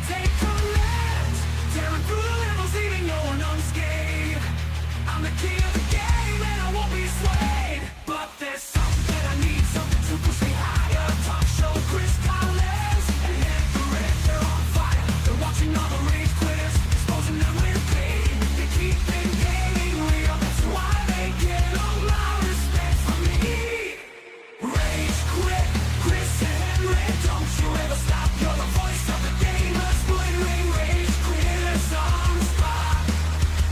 take command, tearing through the levels, leaving no one unscathed. I'm the king of the game and I won't be swayed. But there's something that I need, something to push me higher. Talk show Chris Collins and HenricK, they're on fire. They're watching all the rage quitters, exposing them with pain. They keep their gaming real, that's why they get all my respect from me. Rage quit, Chris and HenricK, don't you ever stop. You're the voice of the gamers, splittering rage quitters on the spot.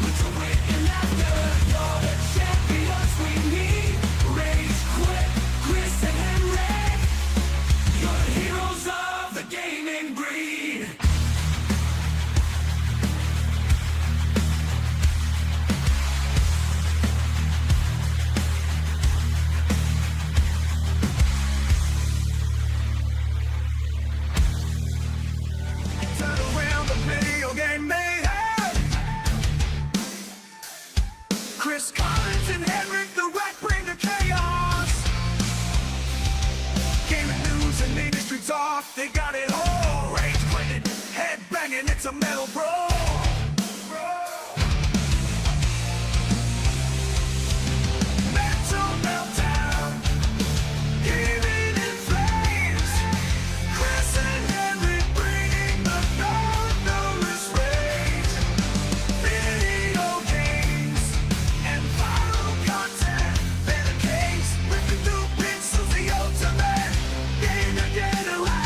With your wit and laughter, you're the champions we need. Rage quit, Chris and HenricK, you're the heroes of the gaming breed. Turn around the video game mayhem. Chris Collins and HenricK, the rat bring the chaos. Gaming news and industry talk, they got it all. Rage quitting, head banging, it's a metal brawl. Mental meltdown, gaming in flames. Chris and HenricK bringing the thunderous rage. Video games and viral content, they're the kings, ripping through pixels, the ultimate gamer getaway.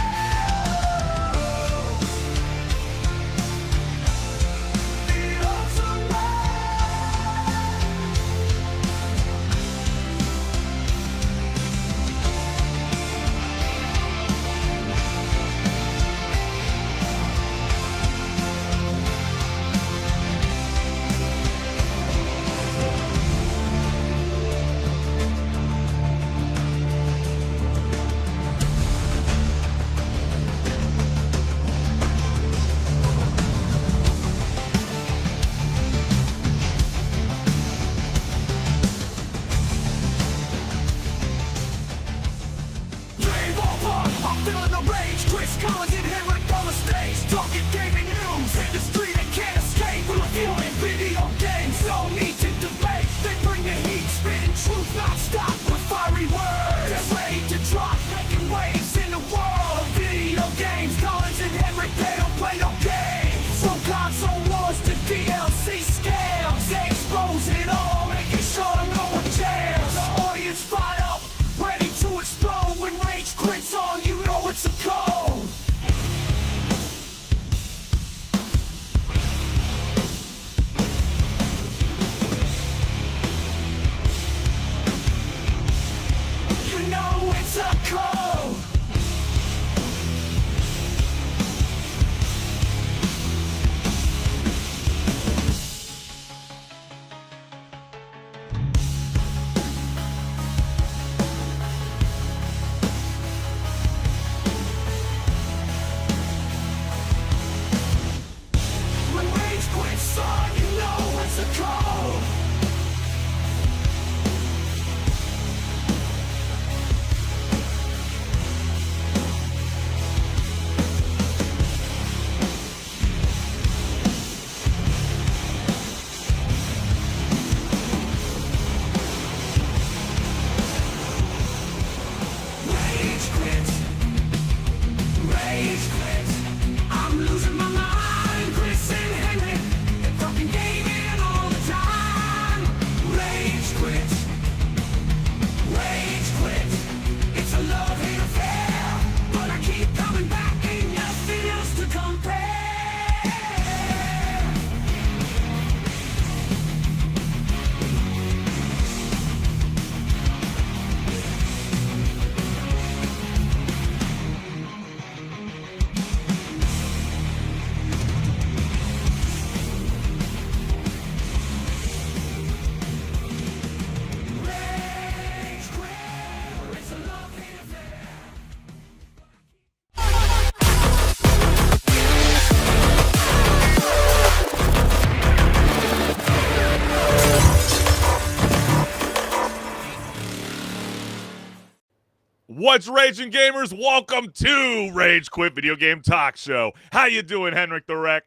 What's raging, gamers? Welcome to Rage Quit Video Game Talk Show. How you doing, HenricK the Wreck?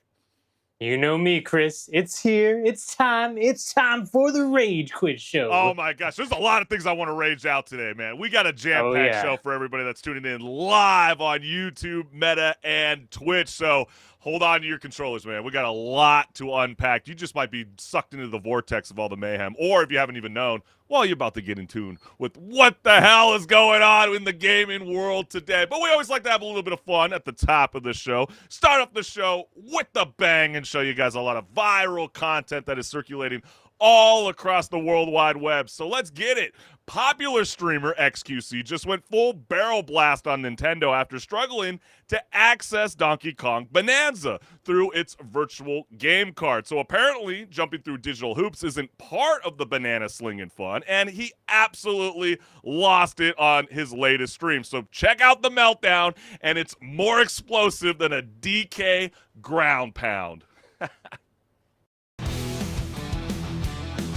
You know me, Chris. It's here. It's time. It's time for the Rage Quit Show. Oh my gosh, there's a lot of things I want to rage out today, man. We got a jam-packed show for everybody that's tuning in live on YouTube, Meta, and Twitch. So hold on to your controllers, man. We got a lot to unpack. You just might be sucked into the vortex of all the mayhem. Or if you haven't even known, well, you're about to get in tune with what the hell is going on in the gaming world today. But we always like to have a little bit of fun at the top of the show. Start off the show with the bang and show you guys a lot of viral content that is circulating all across the World Wide Web. So let's get it. Popular streamer XQC just went full barrel blast on Nintendo after struggling to access Donkey Kong Bonanza through its virtual game card. So apparently jumping through digital hoops isn't part of the banana slinging fun, and he absolutely lost it on his latest stream. So check out the meltdown, and it's more explosive than a DK ground pound.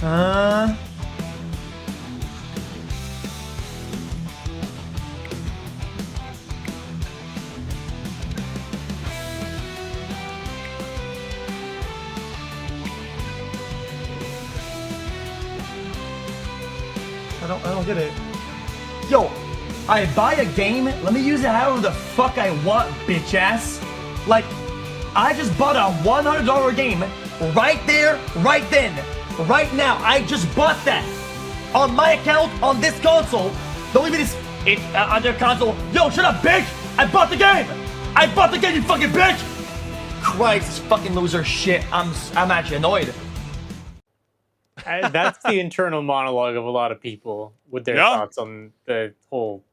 I don't get it. Yo, I buy a game, let me use it however the fuck I want, bitch ass. Like, I just bought a $100 game right there, right then, right now. I just bought that on my account on this console. Don't leave it on their console. Yo, shut up, bitch! I bought the game! I bought the game, you fucking bitch! Christ, this fucking loser shit. I'm actually annoyed. That's the internal monologue of a lot of people with their thoughts on the whole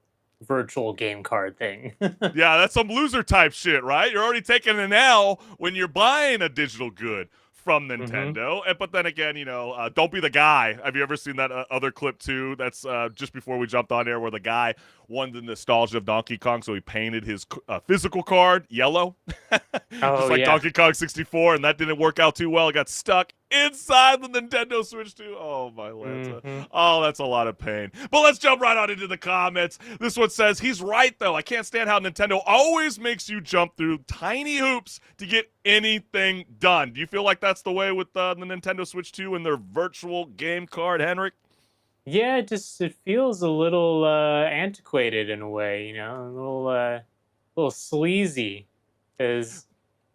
virtual game card thing. Yeah, that's some loser type shit, right? You're already taking an L when you're buying a digital good from Nintendo. But then again, you know, don't be the guy. Have you ever seen that other clip too? That's just before we jumped on air, where the guy won the nostalgia of Donkey Kong, so he painted his physical card yellow, just like Donkey Kong 64, and that didn't work out too well. It got stuck inside the Nintendo Switch too. Oh my Lanta. Oh, that's a lot of pain. But let's jump right on into the comments. This one says, he's right though. I can't stand how Nintendo always makes you jump through tiny hoops to get anything done. Do you feel like that's the way with the Nintendo Switch 2 and their virtual game card, HenricK? Yeah, it feels a little antiquated in a way, you know, a little sleazy. Because,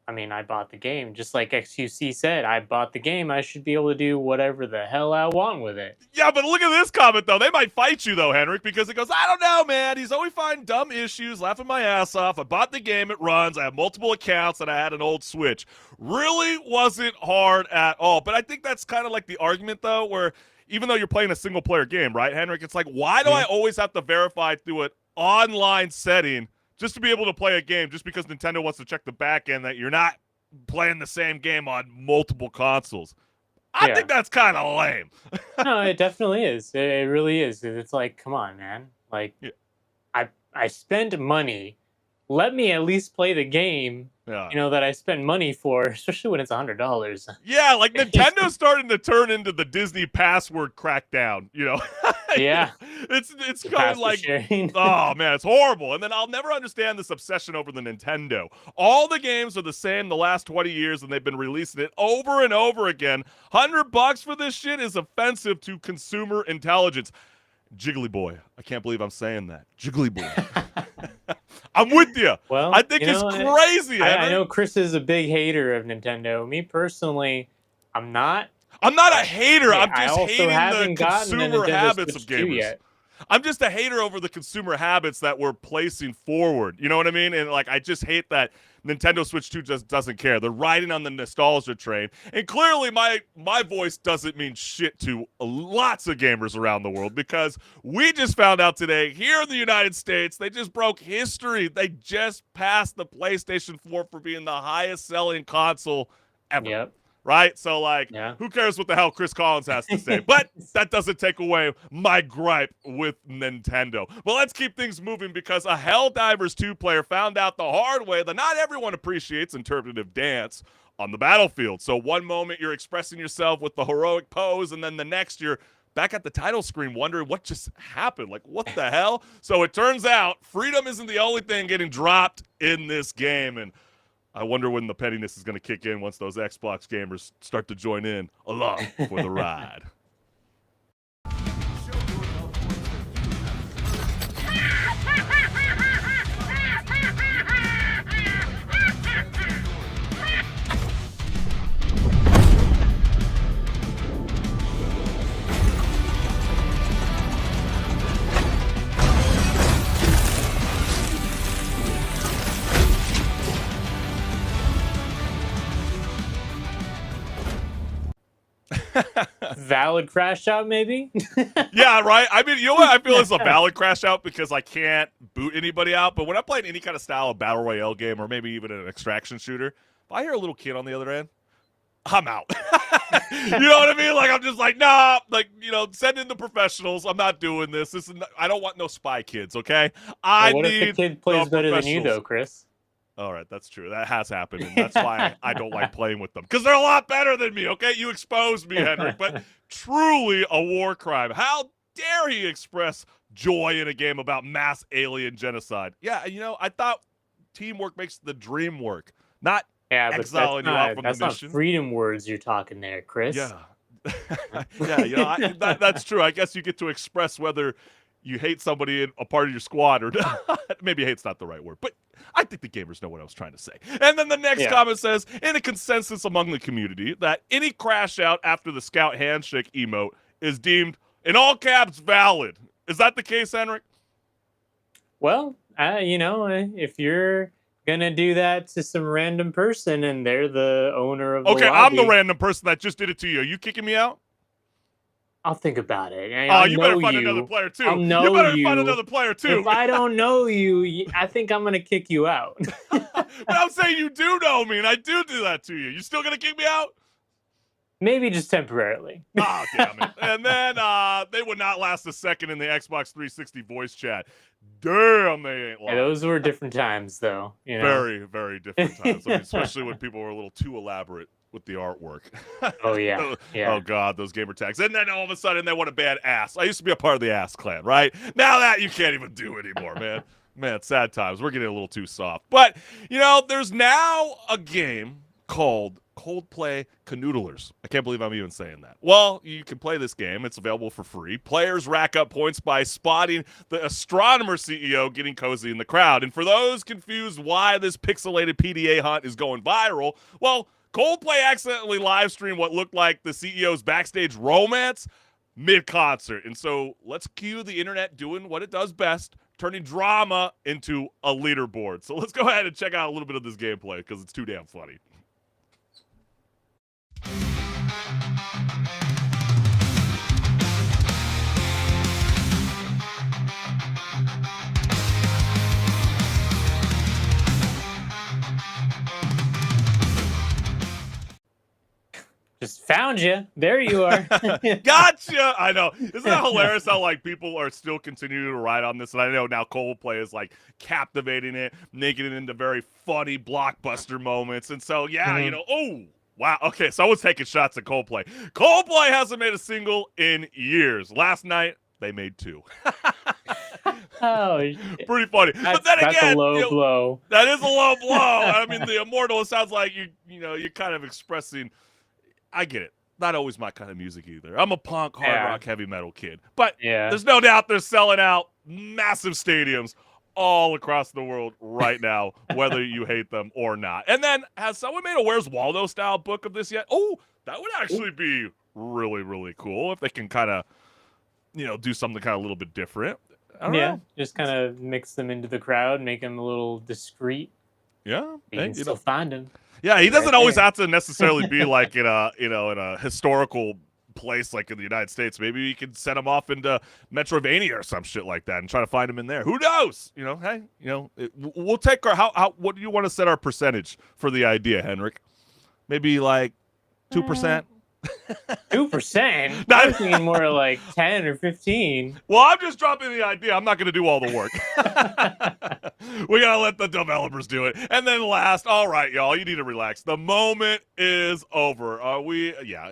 I mean, I bought the game. Just like XQC said, I bought the game. I should be able to do whatever the hell I want with it. Yeah, but look at this comment, though. They might fight you, though, HenricK, because it goes, I don't know, man. He's always finding dumb issues, laughing my ass off. I bought the game. It runs. I have multiple accounts, and I had an old Switch. Really wasn't hard at all. But I think that's kind of like the argument, though, where even though you're playing a single-player game, right, HenricK? It's like, why do I always have to verify through an online setting just to be able to play a game, just because Nintendo wants to check the back end that you're not playing the same game on multiple consoles? I think that's kind of lame. No, it definitely is. It really is. It's like, come on, man. Like, I spend money. Let me at least play the game, you know, that I spend money for, especially when it's $100. Yeah, like Nintendo's starting to turn into the Disney password crackdown, you know? Yeah. It's kind of like, oh man, it's horrible. And then I'll never understand this obsession over the Nintendo. All the games are the same the last 20 years, and they've been releasing it over and over again. $100 for this shit is offensive to consumer intelligence. Jiggly boy. I can't believe I'm saying that. Jiggly boy. I'm with you. Well, I think it's crazy. I know Chris is a big hater of Nintendo. Me personally, I'm not. I'm not a hater. I'm just hating the consumer habits of gamers. I'm just a hater over the consumer habits that we're placing forward. You know what I mean? And like, I just hate that Nintendo Switch 2 just doesn't care. They're riding on the nostalgia train. And clearly my voice doesn't mean shit to lots of gamers around the world, because we just found out today here in the United States, they just broke history. They just passed the PlayStation 4 for being the highest selling console ever. Yep. Right? So, like, who cares what the hell Chris Collins has to say? But that doesn't take away my gripe with Nintendo. But let's keep things moving, because a Helldivers 2 player found out the hard way that not everyone appreciates interpretive dance on the battlefield. So one moment you're expressing yourself with the heroic pose, and then the next you're back at the title screen wondering what just happened. Like, what the hell? So it turns out freedom isn't the only thing getting dropped in this game. And I wonder when the pettiness is going to kick in once those Xbox gamers start to join in along for the ride. Valid crash out, maybe? Yeah, right? I mean, you know what? I feel it's a valid crash out because I can't boot anybody out. But when I'm playing any kind of style of battle royale game or maybe even an extraction shooter, if I hear a little kid on the other end, I'm out. You know what I mean? Like, I'm just like, nah, like, you know, send in the professionals. I'm not doing this. I don't want no spy kids, okay? What if the kid plays better than you, though, Chris? All right, that's true. That has happened, and that's why I don't like playing with them. Because they're a lot better than me, okay? You exposed me, HenricK, but truly a war crime. How dare he express joy in a game about mass alien genocide? Yeah, you know, I thought teamwork makes the dream work, not exiling you out from the mission. That's not freedom words you're talking there, Chris. Yeah. Yeah, you know, that's true. I guess you get to express whether you hate somebody in a part of your squad or not. Maybe hate's not the right word, but I think the gamers know what I was trying to say. And then the next comment says, in a consensus among the community, that any crash out after the scout handshake emote is deemed, in all caps, valid. Is that the case, HenricK? Well, you know, if you're going to do that to some random person and they're the owner of the lobby, I'm the random person that just did it to you. Are you kicking me out? I'll think about it. You better find another player, too. You better find another player, too. If I don't know you, I think I'm going to kick you out. But I'm saying you do know me, and I do that to you. You still going to kick me out? Maybe just temporarily. Oh, damn it. And then they would not last a second in the Xbox 360 voice chat. Damn, they ain't lying. Yeah, those were different times, though. You know? Very, very different times. I mean, especially when people were a little too elaborate with the artwork. Oh, yeah. Oh, God, those gamer tags. And then all of a sudden they want to ban ass. I used to be a part of the ass clan, right? Now that you can't even do anymore, man. Man, sad times. We're getting a little too soft. But, you know, there's now a game called Coldplay Canoodlers. I can't believe I'm even saying that. Well, you can play this game. It's available for free. Players rack up points by spotting the astronomer CEO getting cozy in the crowd. And for those confused why this pixelated PDA hunt is going viral, well, Coldplay accidentally live streamed what looked like the CEO's backstage romance mid-concert. And so let's cue the internet doing what it does best, turning drama into a leaderboard. So let's go ahead and check out a little bit of this gameplay because it's too damn funny. Just found you. There you are. Gotcha. I know. Isn't that hilarious how like people are still continuing to ride on this? And I know now Coldplay is like captivating it, making it into very funny blockbuster moments. And so, yeah, you know, oh, wow. Okay, so I was taking shots at Coldplay. Coldplay hasn't made a single in years. Last night, they made 2. Oh, shit. Pretty funny. But then that's again, a low blow. That is a low blow. I mean, the Immortal, it sounds like you know, you're kind of expressing. I get it. Not always my kind of music either. I'm a punk, hard rock, heavy metal kid. But there's no doubt they're selling out massive stadiums all across the world right now, whether you hate them or not. And then, has someone made a Where's Waldo style book of this yet? Oh, that would actually be really, really cool if they can kind of, you know, do something kind of a little bit different. I don't know. Just kind of mix them into the crowd, make them a little discreet. Yeah, you can still find them. Yeah, he doesn't always have to necessarily be like in a, you know, in a historical place like in the United States. Maybe you can set him off into Metrovania or some shit like that and try to find him in there. Who knows? You know, hey, you know, we'll take our what do you want to set our percentage for the idea, HenricK? Maybe like 2%, 2%? I was thinking more like 10 or 15. Well, I'm just dropping the idea. I'm not going to do all the work. We got to let the developers do it. And then last, all right, y'all, you need to relax. The moment is over. Are we? Yeah,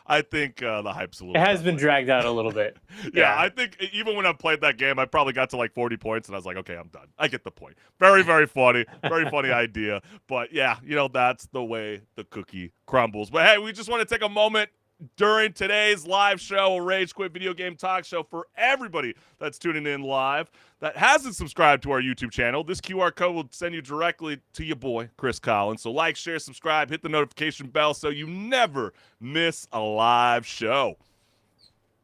I think the hype's a little. It has been dragged out a little bit. Yeah, I think even when I played that game, I probably got to like 40 points, and I was like, okay, I'm done. I get the point. Very, very funny. Very funny idea. But yeah, that's the way the cookie crumbles. But hey, we just want to take a moment during today's live show, a Rage Quit video game talk show for everybody that's tuning in live that hasn't subscribed to our YouTube channel. This QR code will send you directly to your boy, Chris Collins. So like, share, subscribe, hit the notification bell so you never miss a live show.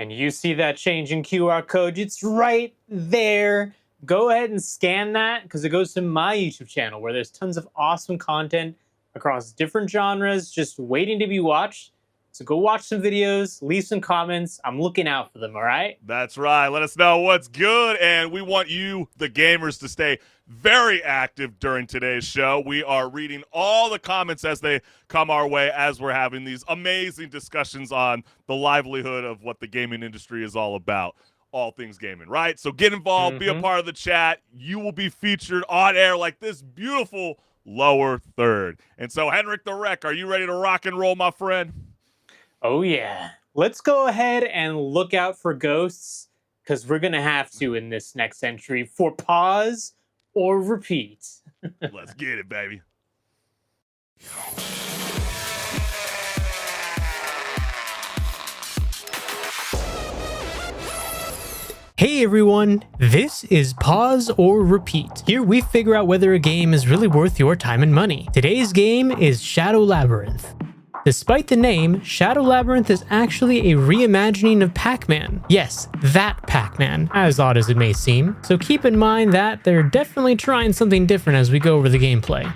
And you see that change in QR code, it's right there. Go ahead and scan that because it goes to my YouTube channel where there's tons of awesome content across different genres just waiting to be watched. So go watch some videos, leave some comments. I'm looking out for them, all right? That's right. Let us know what's good. And we want you, the gamers, to stay very active during today's show. We are reading all the comments as they come our way as we're having these amazing discussions on the livelihood of what the gaming industry is all about. All things gaming, right? So get involved, be a part of the chat. You will be featured on air like this beautiful lower third. And so, HenricK the Wreck, are you ready to rock and roll, my friend? Oh, yeah. Let's go ahead and look out for ghosts because we're going to have to in this next entry for pause or repeat. Let's get it, baby. Hey everyone, this is Pause or Repeat. Here we figure out whether a game is really worth your time and money. Today's game is Shadow Labyrinth. Despite the name, Shadow Labyrinth is actually a reimagining of Pac-Man. Yes, that Pac-Man, as odd as it may seem. So keep in mind that they're definitely trying something different as we go over the gameplay.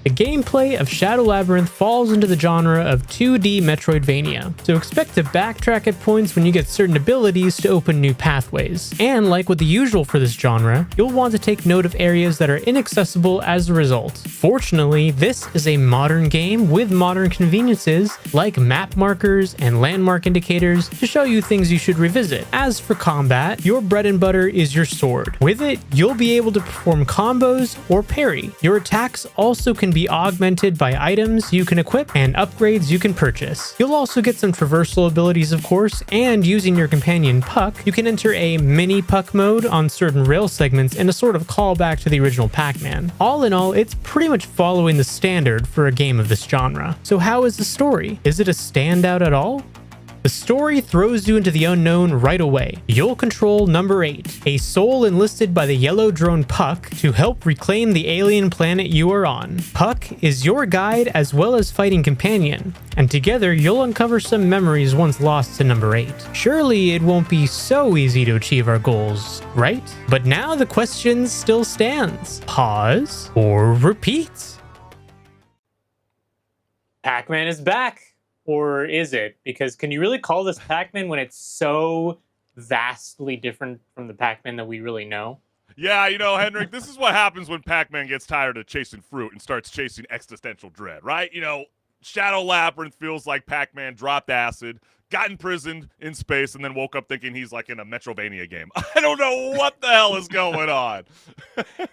The gameplay of Shadow Labyrinth falls into the genre of 2D Metroidvania, so expect to backtrack at points when you get certain abilities to open new pathways. And like with the usual for this genre, you'll want to take note of areas that are inaccessible as a result. Fortunately, this is a modern game with modern conveniences like map markers and landmark indicators to show you things you should revisit. As for combat, your bread and butter is your sword. With it, you'll be able to perform combos or parry. Your attacks also can be augmented by items you can equip and upgrades you can purchase. You'll also get some traversal abilities, of course, and using your companion Puck, you can enter a mini Puck mode on certain rail segments in a sort of callback to the original Pac-Man. All in all, it's pretty much following the standard for a game of this genre. So how is the story? Is it a standout at all? The story throws you into the unknown right away. You'll control number 8, a soul enlisted by the yellow drone Puck to help reclaim the alien planet you are on. Puck is your guide as well as fighting companion, and together you'll uncover some memories once lost to number 8. Surely it won't be so easy to achieve our goals, right? But now the question still stands. Pause or repeat? Pac-Man is back. Or is it? Because can you really call this Pac-Man when it's so vastly different from the Pac-Man that we really know? Yeah, HenricK, this is what happens when Pac-Man gets tired of chasing fruit and starts chasing existential dread, right? Shadow Labyrinth feels like Pac-Man dropped acid, got imprisoned in space, and then woke up thinking he's like in a Metrovania game. I don't know what the hell is going on.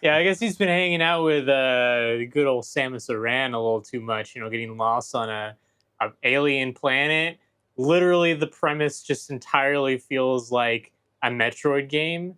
Yeah, I guess he's been hanging out with good old Samus Aran a little too much, getting lost on a alien planet. Literally the premise just entirely feels like a Metroid game,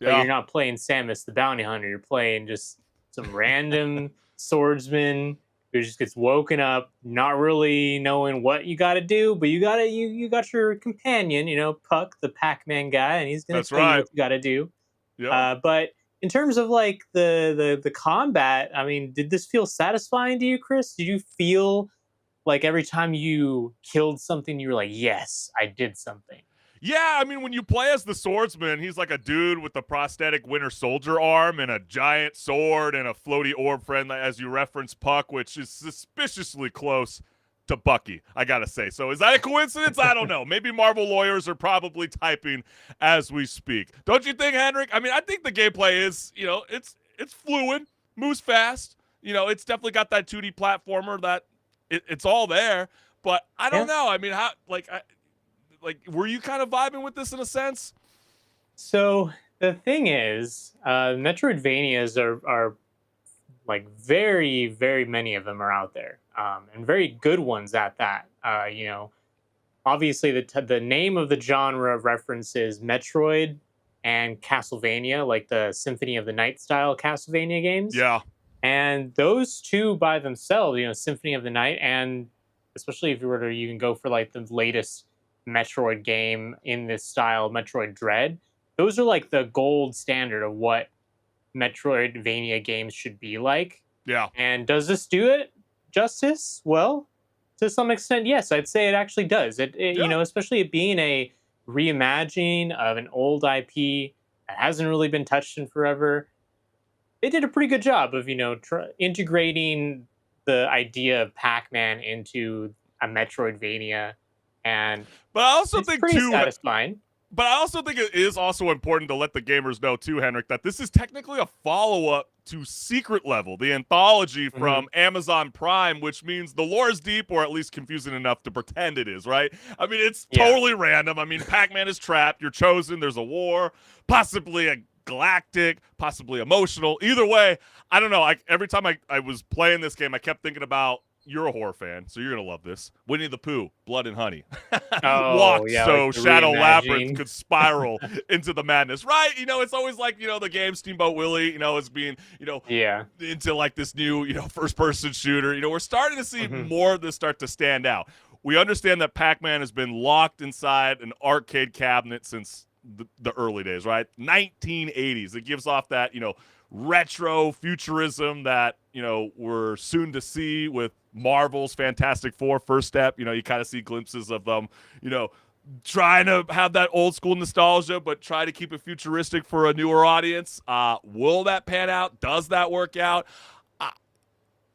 but you're not playing Samus the bounty hunter, you're playing just some random swordsman who just gets woken up not really knowing what you got to do, but you got your companion, Puck, the Pac-Man guy, and he's gonna tell you what you got to do. But in terms of like the combat, I mean, did this feel satisfying to you, Chris? Did you feel like every time you killed something, you were like, yes, I did something? Yeah, I mean, when you play as the swordsman, he's like a dude with a prosthetic Winter Soldier arm and a giant sword and a floaty orb friend, as you referenced, Puck, which is suspiciously close to Bucky, I gotta say. So is that a coincidence? I don't know. Maybe Marvel lawyers are probably typing as we speak. Don't you think, HenricK? I mean, I think the gameplay is, it's fluid, moves fast. It's definitely got that 2D platformer that it's all there, but I don't Yeah. know. I mean, how were you kind of vibing with this in a sense? So the thing is, Metroidvanias are like very, very many of them are out there, and very good ones at that. Obviously the name of the genre references Metroid and Castlevania, like the Symphony of the Night style Castlevania games. Yeah. And those two by themselves, Symphony of the Night, and especially if you were to even go for like the latest Metroid game in this style, Metroid Dread, those are like the gold standard of what Metroidvania games should be like. Yeah. And does this do it justice? Well, to some extent, yes. I'd say it actually does. Yeah. Especially it being a reimagining of an old IP that hasn't really been touched in forever. They did a pretty good job of integrating the idea of Pac-Man into a Metroidvania, and But I also it's think pretty too. satisfying. But I also think it is also important to let the gamers know too, HenricK, that this is technically a follow-up to Secret Level, the anthology from Amazon Prime, which means the lore is deep, or at least confusing enough to pretend it is, right? I mean, it's totally random. I mean, Pac-Man is trapped, you're chosen, there's a war, possibly a galactic, possibly emotional. Either way, I don't know. Every time I was playing this game, I kept thinking about, you're a horror fan, so you're going to love this, Winnie the Pooh, Blood and Honey. Walked so like Shadow Labyrinth reimagining. could spiral into the madness, right? It's always like, the game Steamboat Willie, is being, into like this new, first-person shooter. We're starting to see more of this start to stand out. We understand that Pac-Man has been locked inside an arcade cabinet since the early days, right? 1980s. It gives off that, retro futurism that, we're soon to see with Marvel's Fantastic Four first step. You kind of see glimpses of them, trying to have that old school nostalgia, but try to keep it futuristic for a newer audience. Will that pan out? Does that work out?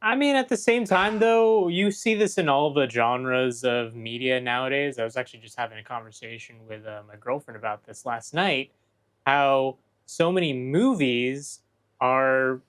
I mean, at the same time, though, you see this in all the genres of media nowadays. I was actually just having a conversation with my girlfriend about this last night, how so many movies are,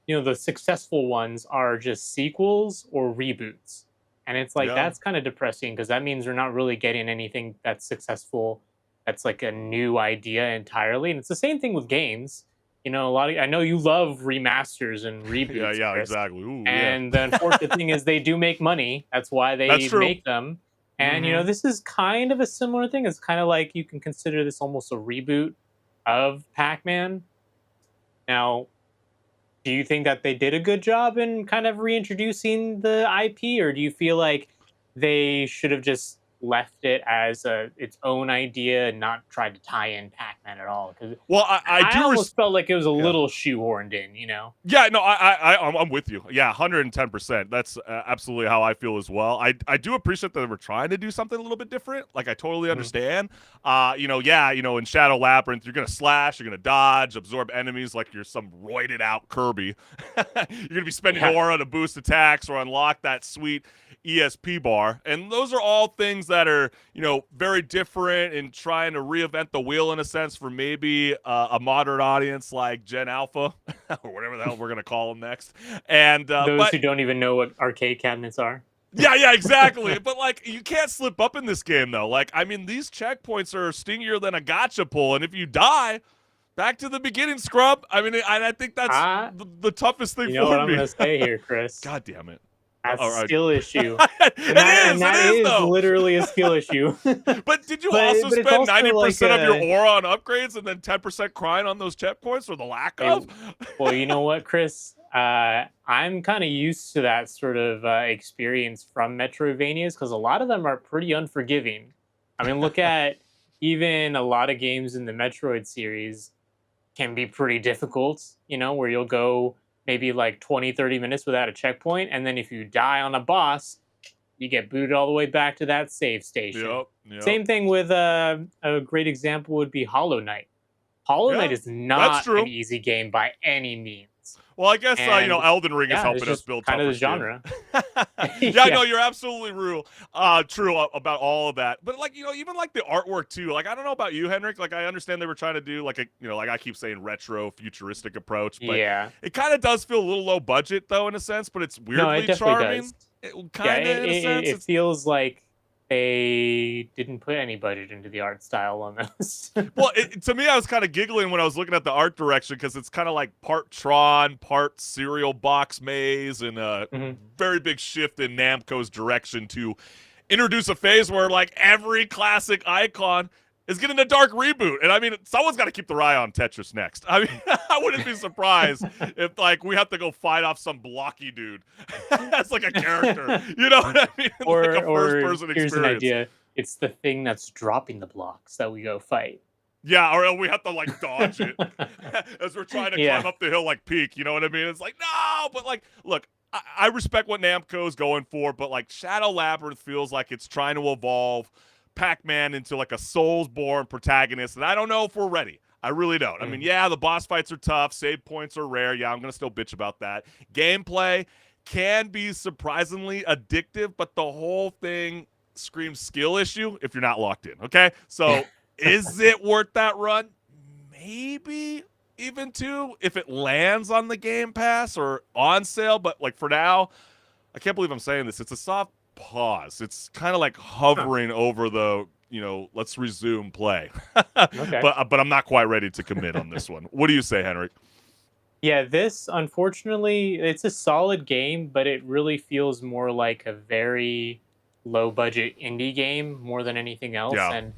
the successful ones are just sequels or reboots. And it's like, that's kind of depressing, because that means we're not really getting anything that's successful, that's like a new idea entirely. And it's the same thing with games. I know you love remasters and reboots. Yeah, Chris. exactly. Ooh, And the unfortunate thing is they do make money. That's why they make them. And, this is kind of a similar thing. It's kind of like you can consider this almost a reboot of Pac-Man. Now, do you think that they did a good job in kind of reintroducing the IP, or do you feel like they should have just left it as its own idea and not tried to tie in Pac-Man at all? Because I almost felt like it was a little shoehorned in, Yeah, no, I'm with you. Yeah, 110%. That's absolutely how I feel as well. I do appreciate that they were trying to do something a little bit different. Like, I totally understand. In Shadow Labyrinth, you're gonna slash, you're gonna dodge, absorb enemies like you're some roided out Kirby. You're gonna be spending aura to boost attacks or unlock that sweet ESP bar, and those are all things that are very different and trying to reinvent the wheel in a sense for maybe a modern audience like Gen Alpha or whatever the hell we're gonna call them next. And those who don't even know what arcade cabinets are. Yeah, exactly. But like, you can't slip up in this game though. Like, I mean, these checkpoints are stingier than a gotcha pull, and if you die, back to the beginning, scrub. I mean, I think that's the toughest thing for me. You know what I'm gonna say here, Chris? God damn it. That's a skill issue. It is literally a skill issue. But did you also spend 90% of your aura on upgrades and then 10% crying on those checkpoints, or the lack of? Well, you know what, Chris? I'm kind of used to that sort of experience from Metroidvanias, because a lot of them are pretty unforgiving. I mean, look at even a lot of games in the Metroid series can be pretty difficult, where you'll go maybe like 20-30 minutes without a checkpoint, and then if you die on a boss, you get booted all the way back to that save station. Yep. Same thing with a great example would be Hollow Knight. Hollow Knight is not an easy game by any means. Well, I guess Elden Ring is helping us build kind of the genre. No, you're absolutely true about all of that. But like, even like the artwork too. Like, I don't know about you, HenricK. Like, I understand they were trying to do like like I keep saying, retro futuristic approach. But it kind of does feel a little low budget though, in a sense. But it's weirdly charming. Does. Kind of, in a sense. It feels like they didn't put any budget into the art style almost. Well, to me, I was kind of giggling when I was looking at the art direction because it's kind of like part Tron, part cereal box maze, and a very big shift in Namco's direction to introduce a phase where like every classic icon is getting a dark reboot. And I mean, someone's got to keep their eye on Tetris next. I mean, I wouldn't be surprised if like we have to go fight off some blocky dude as like a character. You know what I mean? Or, like a first-person here's experience. an idea. It's the thing that's dropping the blocks that we go fight. Yeah, or we have to like dodge it as we're trying to climb up the hill like Peak. You know what I mean? It's like, no, but like, look, I respect what Namco's going for, but like Shadow Labyrinth feels like it's trying to evolve Pac-Man into like a Soulsborne protagonist, and I don't know if we're ready. I really don't. I mean, yeah, the boss fights are tough. Save points are rare. Yeah, I'm going to still bitch about that. Gameplay can be surprisingly addictive, but the whole thing screams skill issue if you're not locked in, okay? So is it worth that run? Maybe even two if it lands on the Game Pass or on sale, but like for now, I can't believe I'm saying this. It's a soft pause. It's kind of like hovering over the, let's resume play. Okay. But I'm not quite ready to commit on this one. What do you say, HenricK? Yeah, this, unfortunately, it's a solid game, but it really feels more like a very low-budget indie game more than anything else. Yeah. And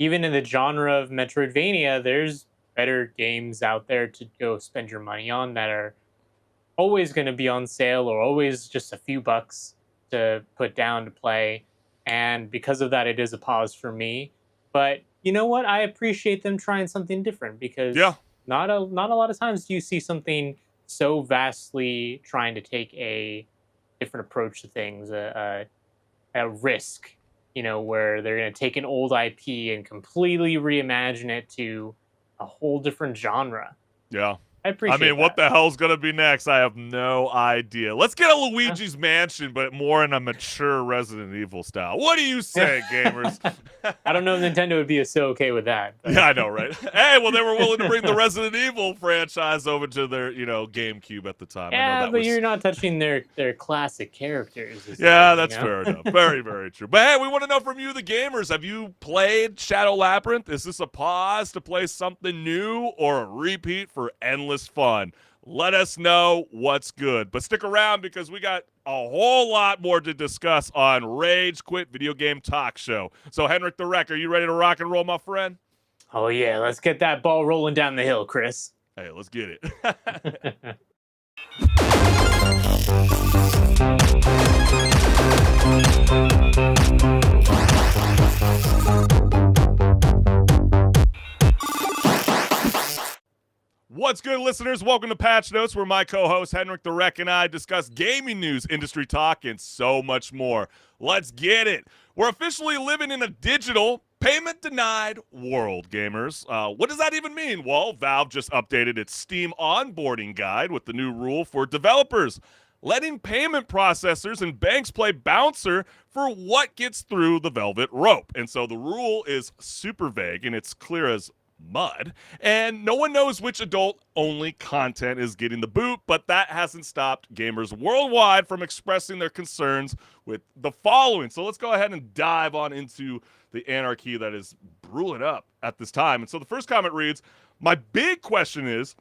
even in the genre of Metroidvania, there's better games out there to go spend your money on that are always going to be on sale or always just a few bucks to put down to play. And because of that, it is a pause for me. But you know what? I appreciate them trying something different because not a lot of times do you see something so vastly trying to take a different approach to things, a risk, where they're going to take an old IP and completely reimagine it to a whole different genre. Yeah. I appreciate what the hell's going to be next? I have no idea. Let's get a Luigi's Mansion, but more in a mature Resident Evil style. What do you say, gamers? I don't know if Nintendo would be so okay with that. But. Yeah, I know, right? Hey, well, they were willing to bring the Resident Evil franchise over to their, GameCube at the time. Yeah, but you're not touching their classic characters. Yeah, that's fair enough. Very, very true. But hey, we want to know from you, the gamers. Have you played Shadow Labyrinth? Is this a pause to play something new or a repeat for endless fun? Let us know what's good. But stick around because we got a whole lot more to discuss on Rage Quit Video Game Talk Show. So, HenricK the Wreck, are you ready to rock and roll, my friend? Oh, yeah. Let's get that ball rolling down the hill, Chris. Hey, let's get it. What's good, listeners? Welcome to Patch Notes, where my co-host HenricK the Wreck and I discuss gaming news, industry talk, and so much more. Let's get it. We're officially living in a digital, payment-denied world, gamers. What does that even mean? Well, Valve just updated its Steam onboarding guide with the new rule for developers, letting payment processors and banks play bouncer for what gets through the velvet rope. And so the rule is super vague, and it's clear as mud, and no one knows which adult-only content is getting the boot, but that hasn't stopped gamers worldwide from expressing their concerns with the following. So let's go ahead and dive on into the anarchy that is brewing up at this time. And so the first comment reads, my big question is,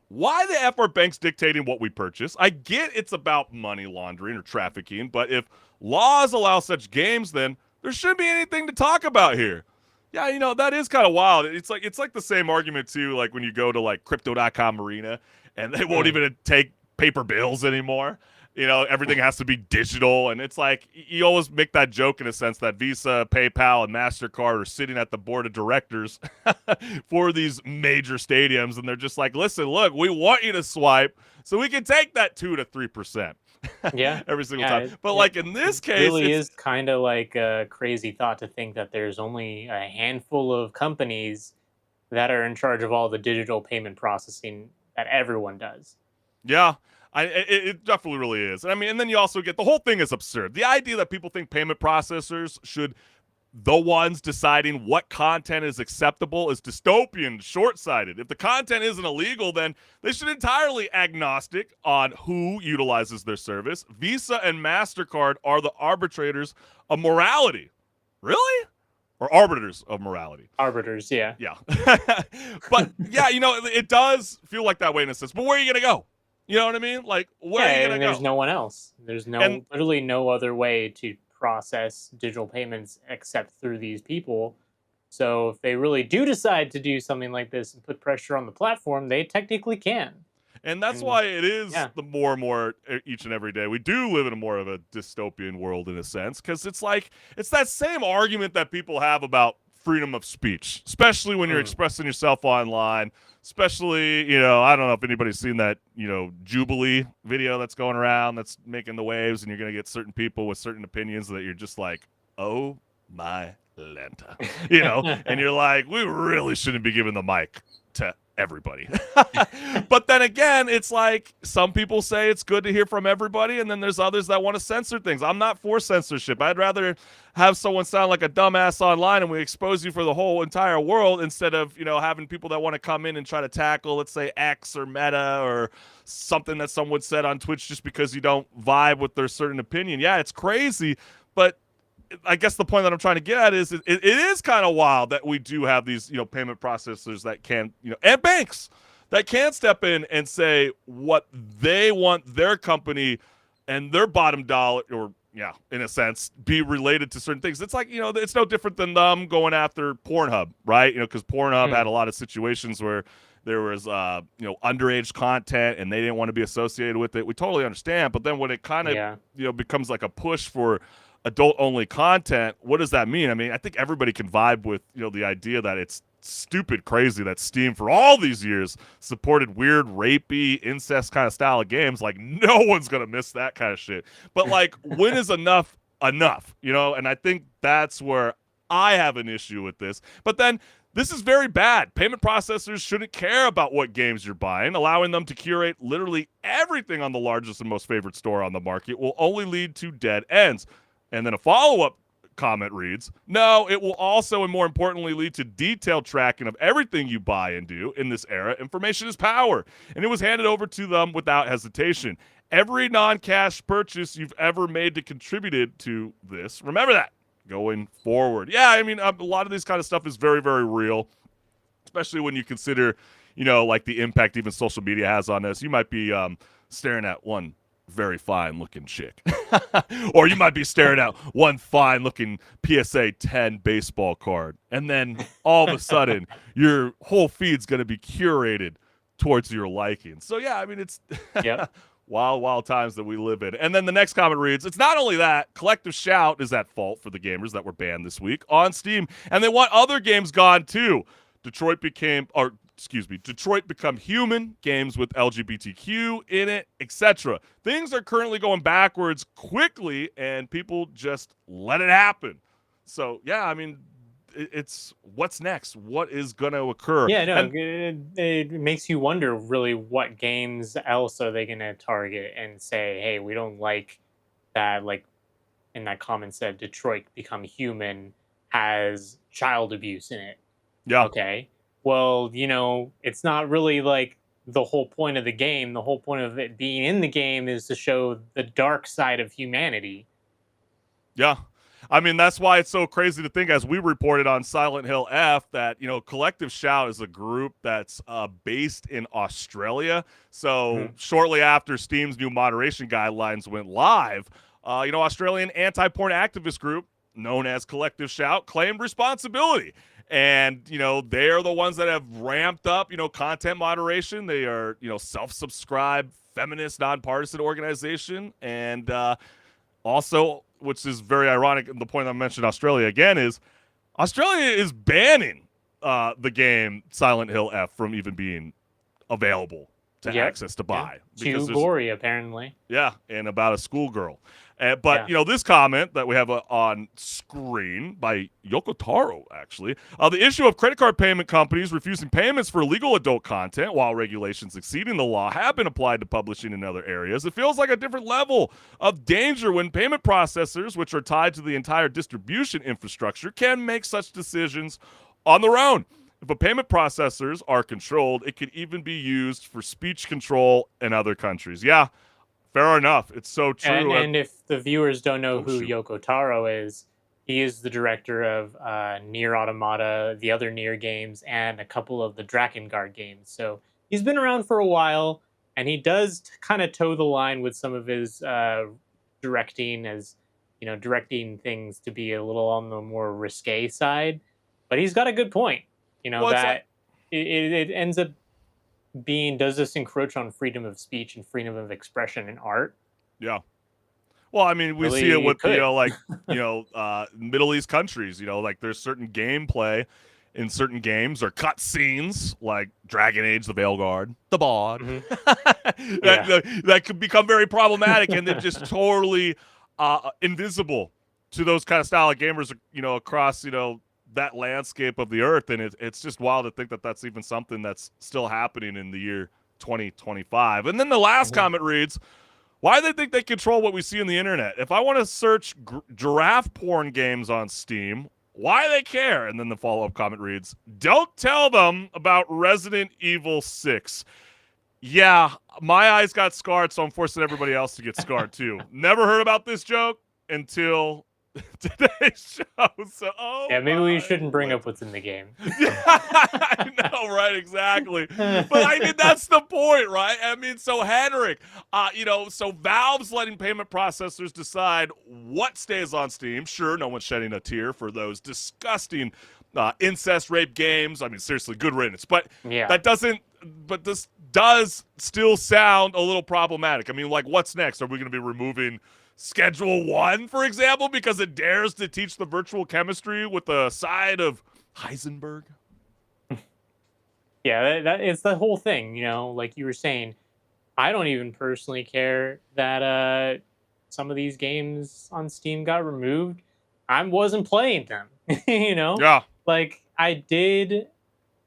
why the F are banks dictating what we purchase? I get it's about money laundering or trafficking, but if laws allow such games, then there shouldn't be anything to talk about here. Yeah, that is kind of wild. It's like the same argument too, like when you go to like crypto.com arena and they won't even take paper bills anymore. Everything has to be digital, and it's like you always make that joke in a sense that Visa, PayPal, and MasterCard are sitting at the board of directors for these major stadiums, and they're just like, listen, look, we want you to swipe so we can take that 2 to 3%. Yeah, every single time. But like in this case, it really is kind of like a crazy thought to think that there's only a handful of companies that are in charge of all the digital payment processing that everyone does. Yeah, it definitely really is. And then you also get the whole thing is absurd. The idea that people think payment processors should the ones deciding what content is acceptable is dystopian, short-sighted. If the content isn't illegal, then they should entirely agnostic on who utilizes their service. Visa and MasterCard are the arbitrators of morality. Really? Or arbiters of morality. Arbiters, yeah. Yeah. But, yeah, it does feel like that way in a sense. But where are you going to go? You know what I mean? Like, where are you going to go? There's no one else. There's literally no other way to process digital payments except through these people. So if they really do decide to do something like this and put pressure on the platform, they technically can. And that's why it is the more and more each and every day. We do live in a more of a dystopian world in a sense, because it's that same argument that people have about freedom of speech, especially when you're expressing yourself online, especially, I don't know if anybody's seen that, Jubilee video that's going around that's making the waves, and you're going to get certain people with certain opinions that you're just like, oh my Lanta, and you're like, we really shouldn't be giving the mic to everybody. But then again, it's like some people say it's good to hear from everybody, and then there's others that want to censor things. I'm not for censorship. I'd rather have someone sound like a dumbass online and we expose you for the whole entire world, instead of having people that want to come in and try to tackle, let's say, X or Meta or something that someone said on Twitch just because you don't vibe with their certain opinion. Yeah, it's crazy, but I guess the point that I'm trying to get at is it is kind of wild that we do have these, payment processors that can, and banks that can step in and say what they want their company and their bottom dollar, or in a sense, be related to certain things. It's like, it's no different than them going after Pornhub, right? Because Pornhub had a lot of situations where there was, underage content and they didn't want to be associated with it. We totally understand. But then when it kind of, becomes like a push for adult-only content, what does that mean? I mean, I think everybody can vibe with, the idea that it's stupid crazy that Steam for all these years supported weird, rapey, incest kind of style of games. Like, no one's going to miss that kind of shit. But, like, when is enough? And I think that's where I have an issue with this. But then this is very bad. Payment processors shouldn't care about what games you're buying. Allowing them to curate literally everything on the largest and most favorite store on the market will only lead to dead ends. And then a follow-up comment reads, no, it will also, and more importantly, lead to detailed tracking of everything you buy and do. In this era, information is power, and it was handed over to them without hesitation. Every non-cash purchase you've ever made to contributed to this, remember that going forward. Yeah, I mean, a lot of this kind of stuff is very, very real, especially when you consider, like the impact even social media has on us. You might be staring at one very fine looking chick or you might be staring at one fine looking PSA 10 baseball card, and then all of a sudden your whole feed's going to be curated towards your liking. So yeah, I mean, it's wild times that we live in. And then the next comment reads, it's not only that, Collective Shout is at fault for the gamers that were banned this week on Steam, and they want other games gone too. Detroit Become Human, games with LGBTQ in it, etc. Things are currently going backwards quickly, and people just let it happen. So, yeah, I mean, it's what's next? What is going to occur? Yeah, no, it makes you wonder, really, what games else are they going to target and say, hey, we don't like that, like in that comment said, Detroit Become Human has child abuse in it. Yeah. Okay. Well, it's not really like the whole point of the game. The whole point of it being in the game is to show the dark side of humanity. Yeah. I mean, that's why it's so crazy to think, as we reported on Silent Hill F, that, Collective Shout is a group that's based in Australia. So shortly after Steam's new moderation guidelines went live, Australian anti-porn activist group known as Collective Shout claimed responsibility. And, they are the ones that have ramped up, content moderation. They are, self-subscribed, feminist, nonpartisan organization. And also, which is very ironic, the point I mentioned Australia again, is Australia is banning the game Silent Hill F from even being available to access to buy. Too gory, apparently. Yeah, and about a schoolgirl. But, this comment that we have on screen by Yoko Taro, actually, the issue of credit card payment companies refusing payments for illegal adult content while regulations exceeding the law have been applied to publishing in other areas. It feels like a different level of danger when payment processors, which are tied to the entire distribution infrastructure, can make such decisions on their own. If a payment processors are controlled, it could even be used for speech control in other countries. Yeah. Fair enough. It's so true. And if the viewers don't know who Yoko Taro is, he is the director of Nier Automata, the other Nier games, and a couple of the Drakengard games. So he's been around for a while, and he does kind of toe the line with some of his directing, as directing things to be a little on the more risque side. But he's got a good point. That it ends up being, does this encroach on freedom of speech and freedom of expression in art? Yeah. Well, I mean, we see it with Middle East countries. Like there's certain gameplay in certain games or cut scenes, like Dragon Age, the Veilguard, the Bod, that could become very problematic and then just totally invisible to those kind of style of gamers, across that landscape of the earth. And it's just wild to think that that's even something that's still happening in the year 2025. And then the last comment reads, why do they think they control what we see on the internet? If I want to search giraffe porn games on Steam, why they care? And then the follow-up comment reads, don't tell them about Resident Evil 6. Yeah, my eyes got scarred, so I'm forcing everybody else to get scarred too. Never heard about this joke until today's show. So, maybe we shouldn't bring up what's in the game. I know, right? Exactly. But I mean, that's the point, right? I mean, so HenricK, so Valve's letting payment processors decide what stays on Steam. Sure, no one's shedding a tear for those disgusting incest rape games. I mean, seriously, good riddance. But this does still sound a little problematic. I mean, like, what's next? Are we going to be removing Schedule 1, for example, because it dares to teach the virtual chemistry with a side of Heisenberg? Yeah, that it's the whole thing, like you were saying. I don't even personally care that some of these games on Steam got removed. I wasn't playing them, Yeah. Like, I did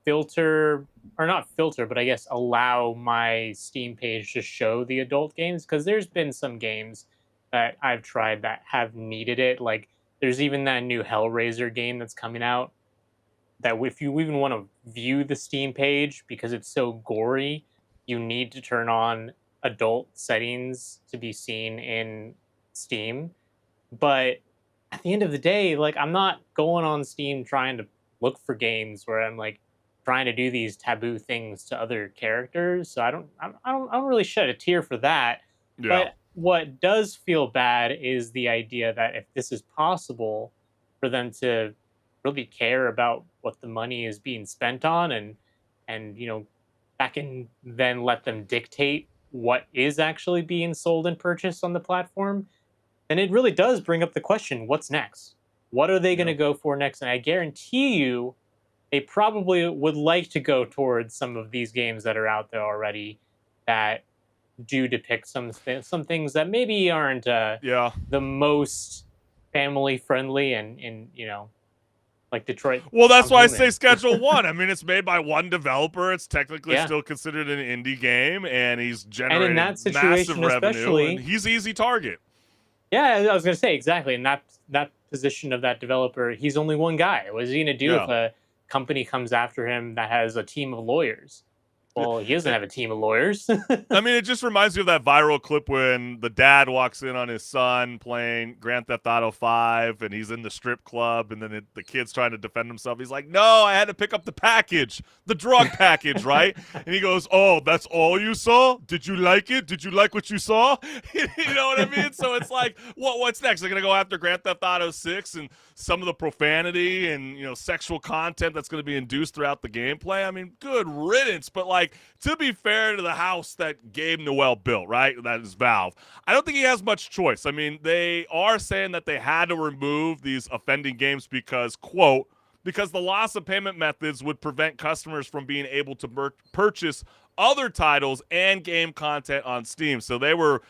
filter, or not filter, but I guess allow my Steam page to show the adult games, because there's been some games that I've tried that have needed it. Like, there's even that new Hellraiser game that's coming out that if you even want to view the Steam page, because it's so gory, you need to turn on adult settings to be seen in Steam. But at the end of the day, like, I'm not going on Steam trying to look for games where I'm like trying to do these taboo things to other characters. So I don't really shed a tear for that. Yeah. But what does feel bad is the idea that if this is possible for them to really care about what the money is being spent on and back and then let them dictate what is actually being sold and purchased on the platform, then it really does bring up the question, what's next? What are they going to go for next? And I guarantee you they probably would like to go towards some of these games that are out there already that do depict some things that maybe aren't the most family friendly and like Detroit. Well, that's why I say Schedule 1. I mean, it's made by one developer. It's technically still considered an indie game, and he's generating massive revenue. And he's an easy target. Yeah, I was going to say, exactly. In that position of that developer, he's only one guy. What is he going to do if a company comes after him that has a team of lawyers? Well, he doesn't have a team of lawyers. I mean, it just reminds me of that viral clip when the dad walks in on his son playing Grand Theft Auto 5, and he's in the strip club, and then the kid's trying to defend himself. He's like, no, I had to pick up the package, the drug package, right? And he goes, oh, that's all you saw? Did you like it? Did you like what you saw? You know what I mean? So it's like, what's next? They're going to go after Grand Theft Auto 6 and some of the profanity and, sexual content that's going to be induced throughout the gameplay. I mean, good riddance, but like, to be fair to the house that Gabe Newell built, right? That is Valve. I don't think he has much choice. I mean, they are saying that they had to remove these offending games because, quote, because the loss of payment methods would prevent customers from being able to purchase other titles and game content on Steam. So they were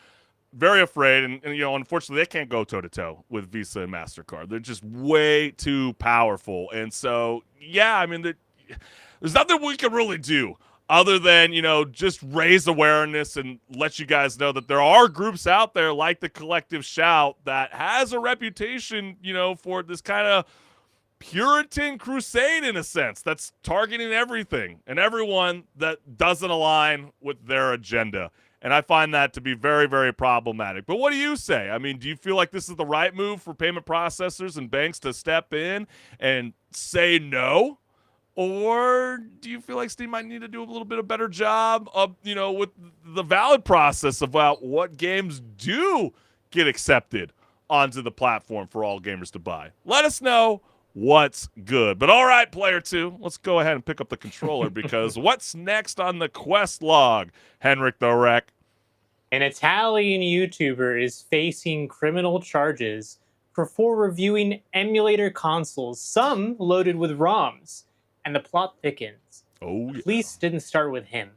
very afraid, and unfortunately, they can't go toe-to-toe with Visa and MasterCard. They're just way too powerful. And so, yeah, I mean, there's nothing we can really do other than, just raise awareness and let you guys know that there are groups out there like the Collective Shout that has a reputation, for this kind of Puritan crusade, in a sense, that's targeting everything and everyone that doesn't align with their agenda. And I find that to be very, very problematic. But what do you say? I mean, do you feel like this is the right move for payment processors and banks to step in and say no? Or do you feel like Steam might need to do a little bit of better job of, with the valid process about what games do get accepted onto the platform for all gamers to buy? Let us know what's good. But all right, player 2, let's go ahead and pick up the controller because what's next on the quest log, HenricK the Wreck? An Italian YouTuber is facing criminal charges for reviewing emulator consoles, some loaded with ROMs, and the plot thickens. Oh, yeah. Police didn't start with him.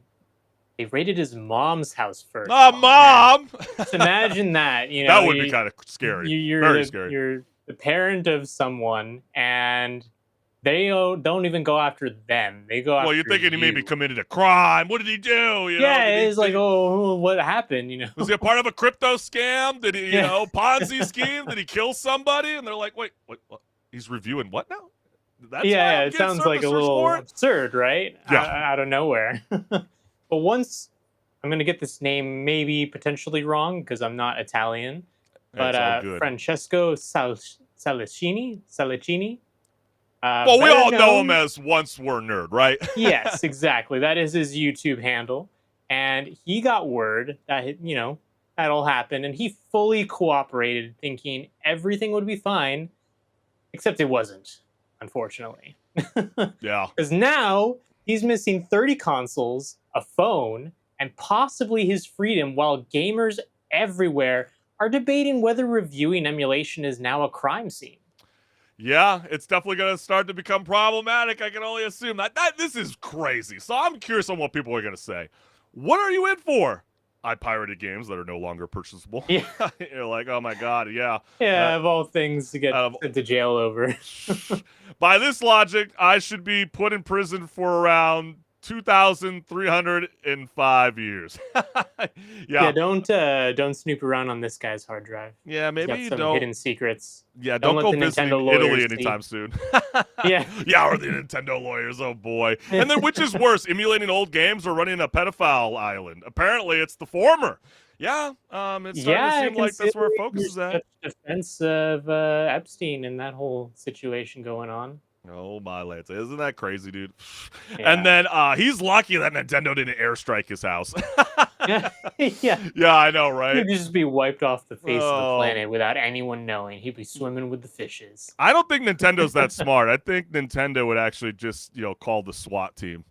They raided his mom's house first. Mom! Just imagine that. That would be kind of scary. Very scary. You're the parent of someone, and they don't even go after them. They go after Well, you're thinking he maybe committed a crime. What did he do? It's like, what happened? Was he a part of a crypto scam? Did he, Ponzi scheme? Did he kill somebody? And they're like, wait, what? He's reviewing what now? That's it sounds like a little absurd, right? Yeah. Out of nowhere. But once, I'm going to get this name maybe potentially wrong because I'm not Italian. But Francesco Salicini. Well, we all know him as Once Were Nerd, right? Yes, exactly. That is his YouTube handle. And he got word that, that'll happen. And he fully cooperated, thinking everything would be fine, except it wasn't, unfortunately. Yeah. Because now he's missing 30 consoles, a phone, and possibly his freedom, while gamers everywhere are debating whether reviewing emulation is now a crime scene. Yeah, it's definitely going to start to become problematic. I can only assume that this is crazy. So I'm curious on what people are going to say. What are you in for? I pirated games that are no longer purchasable. Yeah. You're like, oh my God, yeah. Yeah, of all things to get sent to jail over. By this logic, I should be put in prison for around 2,305 years. Yeah, don't snoop around on this guy's hard drive. Yeah, maybe you some don't. Hidden secrets. Yeah, don't go visiting Italy anytime soon. Yeah. Yeah, or the Nintendo lawyers, oh boy. And then which is worse, emulating old games or running a pedophile island? Apparently it's the former. Yeah, it's starting to seem like that's where our focus is at. Defense of Epstein and that whole situation going on. Oh my Lance, isn't that crazy, dude? Yeah. And then he's lucky that Nintendo didn't airstrike his house. Yeah. Yeah, I know, right? He'd just be wiped off the face of the planet without anyone knowing. He'd be swimming with the fishes. I don't think Nintendo's that smart. I think Nintendo would actually just, call the SWAT team.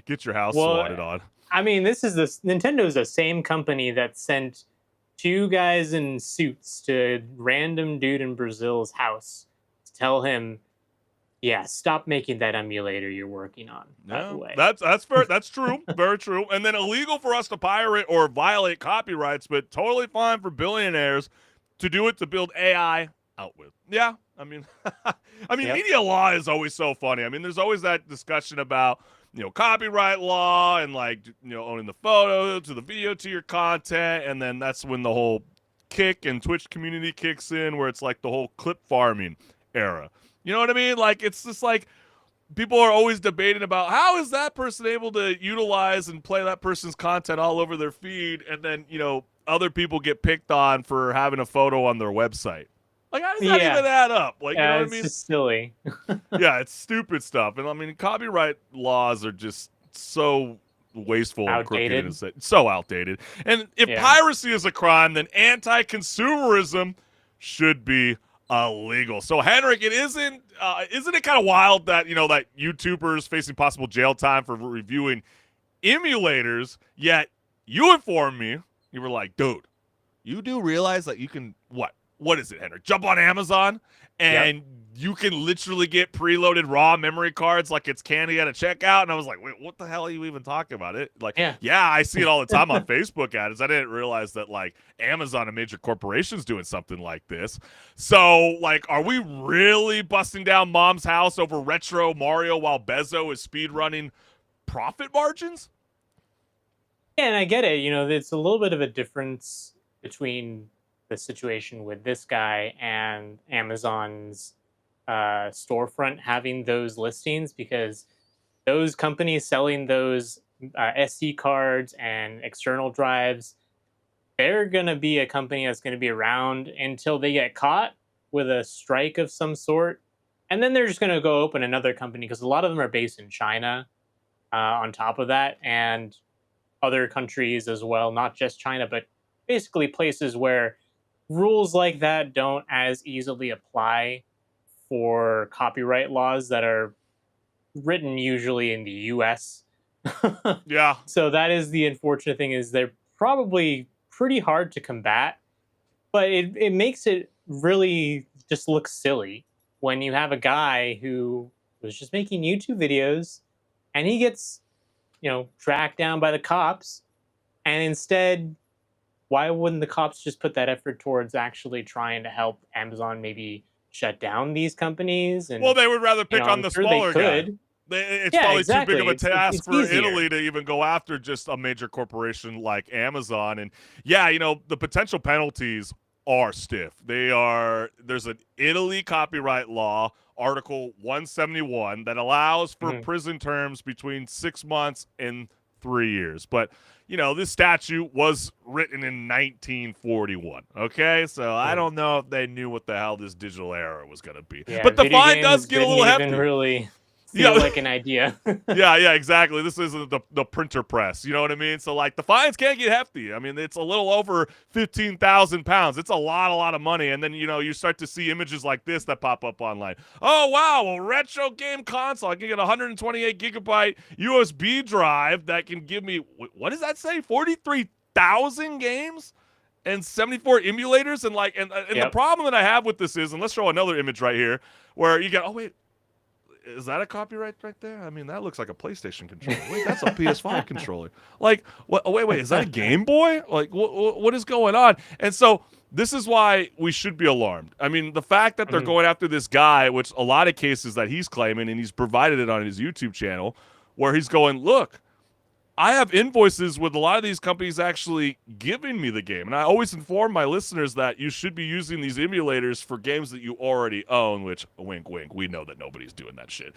Get your house swatted on. I mean, Nintendo's the same company that sent 2 guys in suits to a random dude in Brazil's house to tell him, yeah, stop making that emulator you're working on. By the way. That's fair. That's true. Very true. And then illegal for us to pirate or violate copyrights, but totally fine for billionaires to do it to build AI out with. Yeah, I mean, media law is always so funny. I mean, there's always that discussion about copyright law and owning the photo to the video to your content, and then that's when the whole Kick and Twitch community kicks in, where it's like the whole clip farming era. You know what I mean? Like, it's just like people are always debating about how is that person able to utilize and play that person's content all over their feed, and then, other people get picked on for having a photo on their website. Like, how does that even add up? Like, you know what I mean? It's just silly. Yeah, it's stupid stuff. And, I mean, copyright laws are just so wasteful outdated. And crooked. So outdated. And if piracy is a crime, then anti-consumerism should be illegal. So HenricK, isn't it kind of wild that that YouTubers facing possible jail time for reviewing emulators, yet you informed me, you were like, dude, you do realize that you can what is it, HenricK? Jump on Amazon and you can literally get preloaded raw memory cards like it's candy at a checkout. And I was like, wait, what the hell are you even talking about? It like, yeah, I see it all the time on Facebook ads. I didn't realize that like Amazon, a major corporation's doing something like this. So like, are we really busting down mom's house over retro Mario while Bezo is speedrunning profit margins? Yeah, and I get it. You know, it's a little bit of a difference between the situation with this guy and Amazon's storefront having those listings, because those companies selling those SD cards and external drives, they're going to be a company that's going to be around until they get caught with a strike of some sort. And then they're just going to go open another company, because a lot of them are based in China on top of that, and other countries as well, not just China, but basically places where rules like that don't as easily apply for copyright laws that are written usually in the US. Yeah. So that is the unfortunate thing, is they're probably pretty hard to combat, but it makes it really just look silly when you have a guy who was just making YouTube videos and he gets, you know, tracked down by the cops, and instead, why wouldn't the cops just put that effort towards actually trying to help Amazon maybe shut down these companies? And well, they would rather pick on the smaller guy. It's probably too big of a task for Italy to even go after just a major corporation like Amazon. And yeah, you know, the potential penalties are stiff. There's an Italy copyright law, Article 171, that allows for prison terms between 6 months and 3 years. But you know, this statute was written in 1941. Okay, so I don't know if they knew what the hell this digital era was going to be. Yeah, but the fine does get a little hefty. Really feel like an idea. yeah, exactly. This isn't the printer press. You know what I mean? So like the fines can get hefty. I mean, it's a little over 15,000 pounds. It's a lot of money. And then, you know, you start to see images like this that pop up online. Oh, wow, a retro game console. I can get a 128 gigabyte USB drive that can give me, what does that say? 43,000 games? And 74 emulators. And like, and the problem that I have with this is, and let's show another image right here, where you get, oh wait, is that a copyright right there? I mean, that looks like a PlayStation controller. Wait, that's a PS5 controller. Like, what? Oh, wait, is that a Game Boy? Like, what is going on? And so this is why we should be alarmed. I mean, the fact that they're going after this guy, which a lot of cases that he's claiming, and he's provided it on his YouTube channel, where he's going, look, I have invoices with a lot of these companies actually giving me the game. And I always inform my listeners that you should be using these emulators for games that you already own, which, wink, wink, we know that nobody's doing that shit.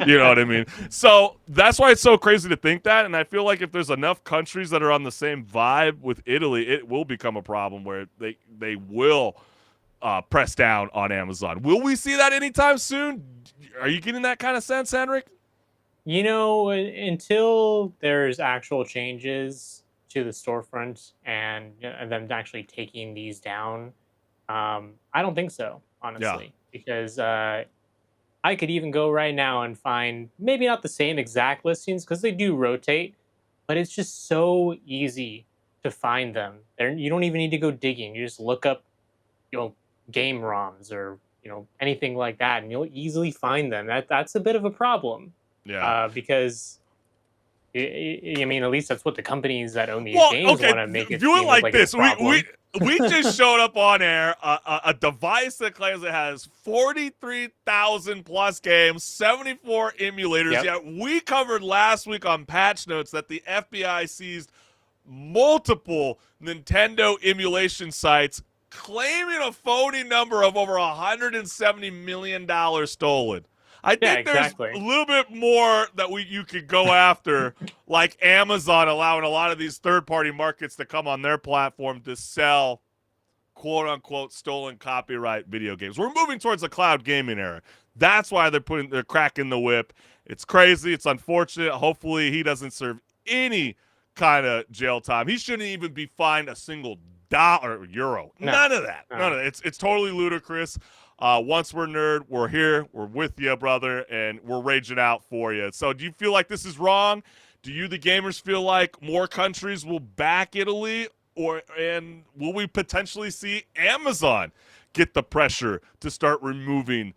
You know what I mean? So that's why it's so crazy to think that. And I feel like if there's enough countries that are on the same vibe with Italy, it will become a problem where they will press down on Amazon. Will we see that anytime soon? Are you getting that kind of sense, HenricK? You know, until there's actual changes to the storefront and them actually taking these down, I don't think so, honestly. Yeah. Because I could even go right now and find maybe not the same exact listings, because they do rotate, but it's just so easy to find them. You don't even need to go digging. You just look up, you know, game ROMs or, you know, anything like that, and you'll easily find them. That's a bit of a problem. Yeah, because I mean, at least that's what the companies that own these games want to make it. Do it like this. We just showed up on air a device that claims it has 43,000 plus games, 74 emulators. Yep. Yet we covered last week on Patch Notes that the FBI seized multiple Nintendo emulation sites, claiming a phony number of over $170 million stolen. I think there's a little bit more that you could go after, like Amazon allowing a lot of these third-party markets to come on their platform to sell quote-unquote stolen copyright video games. We're moving towards a cloud gaming era. That's why they're cracking the whip. It's crazy. It's unfortunate. Hopefully he doesn't serve any kind of jail time. He shouldn't even be fined a single dollar, euro. No. None of that. None of that. It's totally ludicrous. Once we're nerd, we're here, we're with you, brother, and we're raging out for you. So do you feel like this is wrong? Do you, the gamers, feel like more countries will back Italy, and will we potentially see Amazon get the pressure to start removing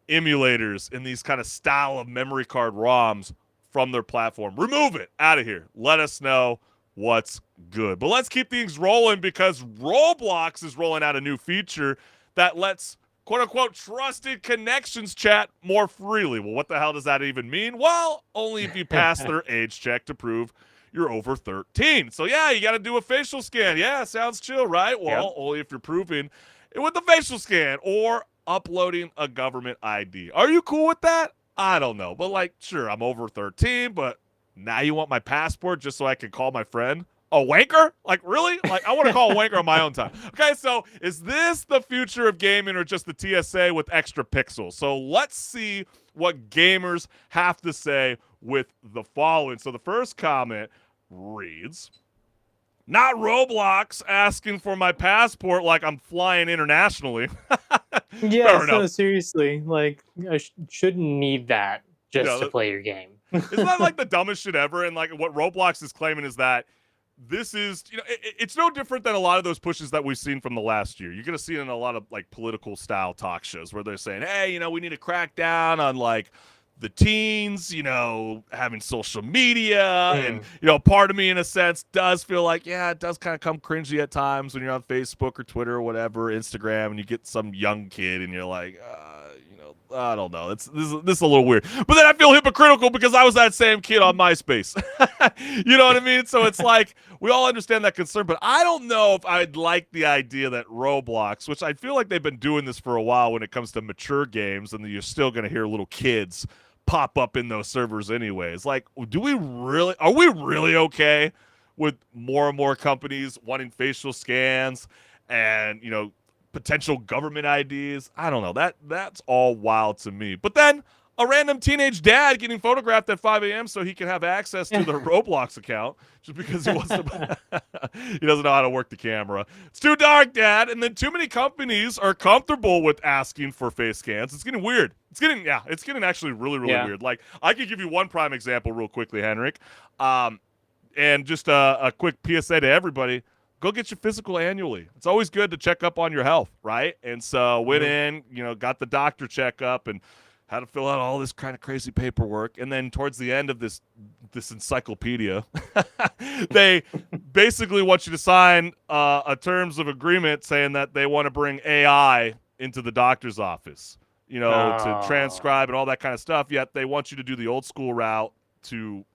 emulators and these kind of style of memory card ROMs from their platform. Remove it out of here. Let us know what's good. But let's keep things rolling because Roblox is rolling out a new feature that lets quote-unquote trusted connections chat more freely. Well, what the hell does that even mean? Well, only if you pass their age check to prove you're over 13. So, yeah, you got to do a facial scan. Yeah, sounds chill, right? Well, only if you're proving it with a facial scan or uploading a government ID. Are you cool with that? I don't know. But, like, sure, I'm over 13, but now you want my passport just so I can call my friend a wanker? Like, really? Like, I want to call a wanker on my own time. Okay, so is this the future of gaming or just the TSA with extra pixels? So let's see what gamers have to say with the following. So the first comment reads, not Roblox asking for my passport like I'm flying internationally. Yeah, so seriously, like, I shouldn't need that just to play your game. Isn't that like the dumbest shit ever? And like what Roblox is claiming is that this is, it's no different than a lot of those pushes that we've seen from the last year. You're going to see it in a lot of like political style talk shows where they're saying, hey, we need to crack down on like the teens, having social media. And, part of me in a sense does feel like, yeah, it does kind of come cringy at times when you're on Facebook or Twitter or whatever, Instagram, and you get some young kid and you're like, I don't know. This is a little weird. But then I feel hypocritical because I was that same kid on MySpace. You know what I mean? So it's like we all understand that concern, but I don't know if I'd like the idea that Roblox, which I feel like they've been doing this for a while when it comes to mature games, and you're still going to hear little kids pop up in those servers anyways. Like, are we really okay with more and more companies wanting facial scans and, potential government IDs? I don't know. That's all wild to me. But then a random teenage dad getting photographed at 5 a.m. so he can have access to their Roblox account just because he wants to. He doesn't know how to work the camera. It's too dark, Dad. And then too many companies are comfortable with asking for face scans. It's getting weird. It's getting actually really, really weird. Like, I could give you one prime example real quickly, HenricK. And just a quick PSA to everybody. Go get your physical annually. It's always good to check up on your health, right? And so went in, got the doctor checkup and had to fill out all this kind of crazy paperwork. And then towards the end of this encyclopedia, they basically want you to sign a terms of agreement saying that they want to bring AI into the doctor's office, to transcribe and all that kind of stuff. Yet they want you to do the old school route to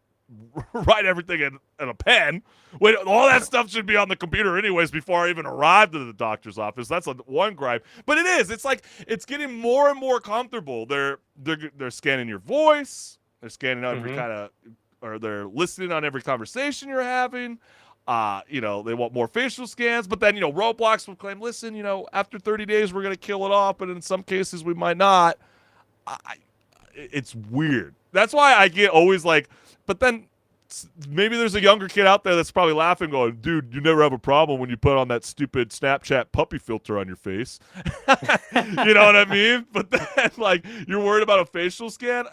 write everything in a pen. Wait, all that stuff should be on the computer anyways before I even arrived at the doctor's office. That's one gripe. But it is. It's like it's getting more and more comfortable. They're scanning your voice. They're scanning every kind of, or they're listening on every conversation you're having. They want more facial scans. But then, Roblox will claim, listen, after 30 days we're going to kill it off, but in some cases we might not. It's weird. That's why I get always like, but then maybe there's a younger kid out there that's probably laughing going, dude, you never have a problem when you put on that stupid Snapchat puppy filter on your face. You know what I mean? But then, like, you're worried about a facial scan?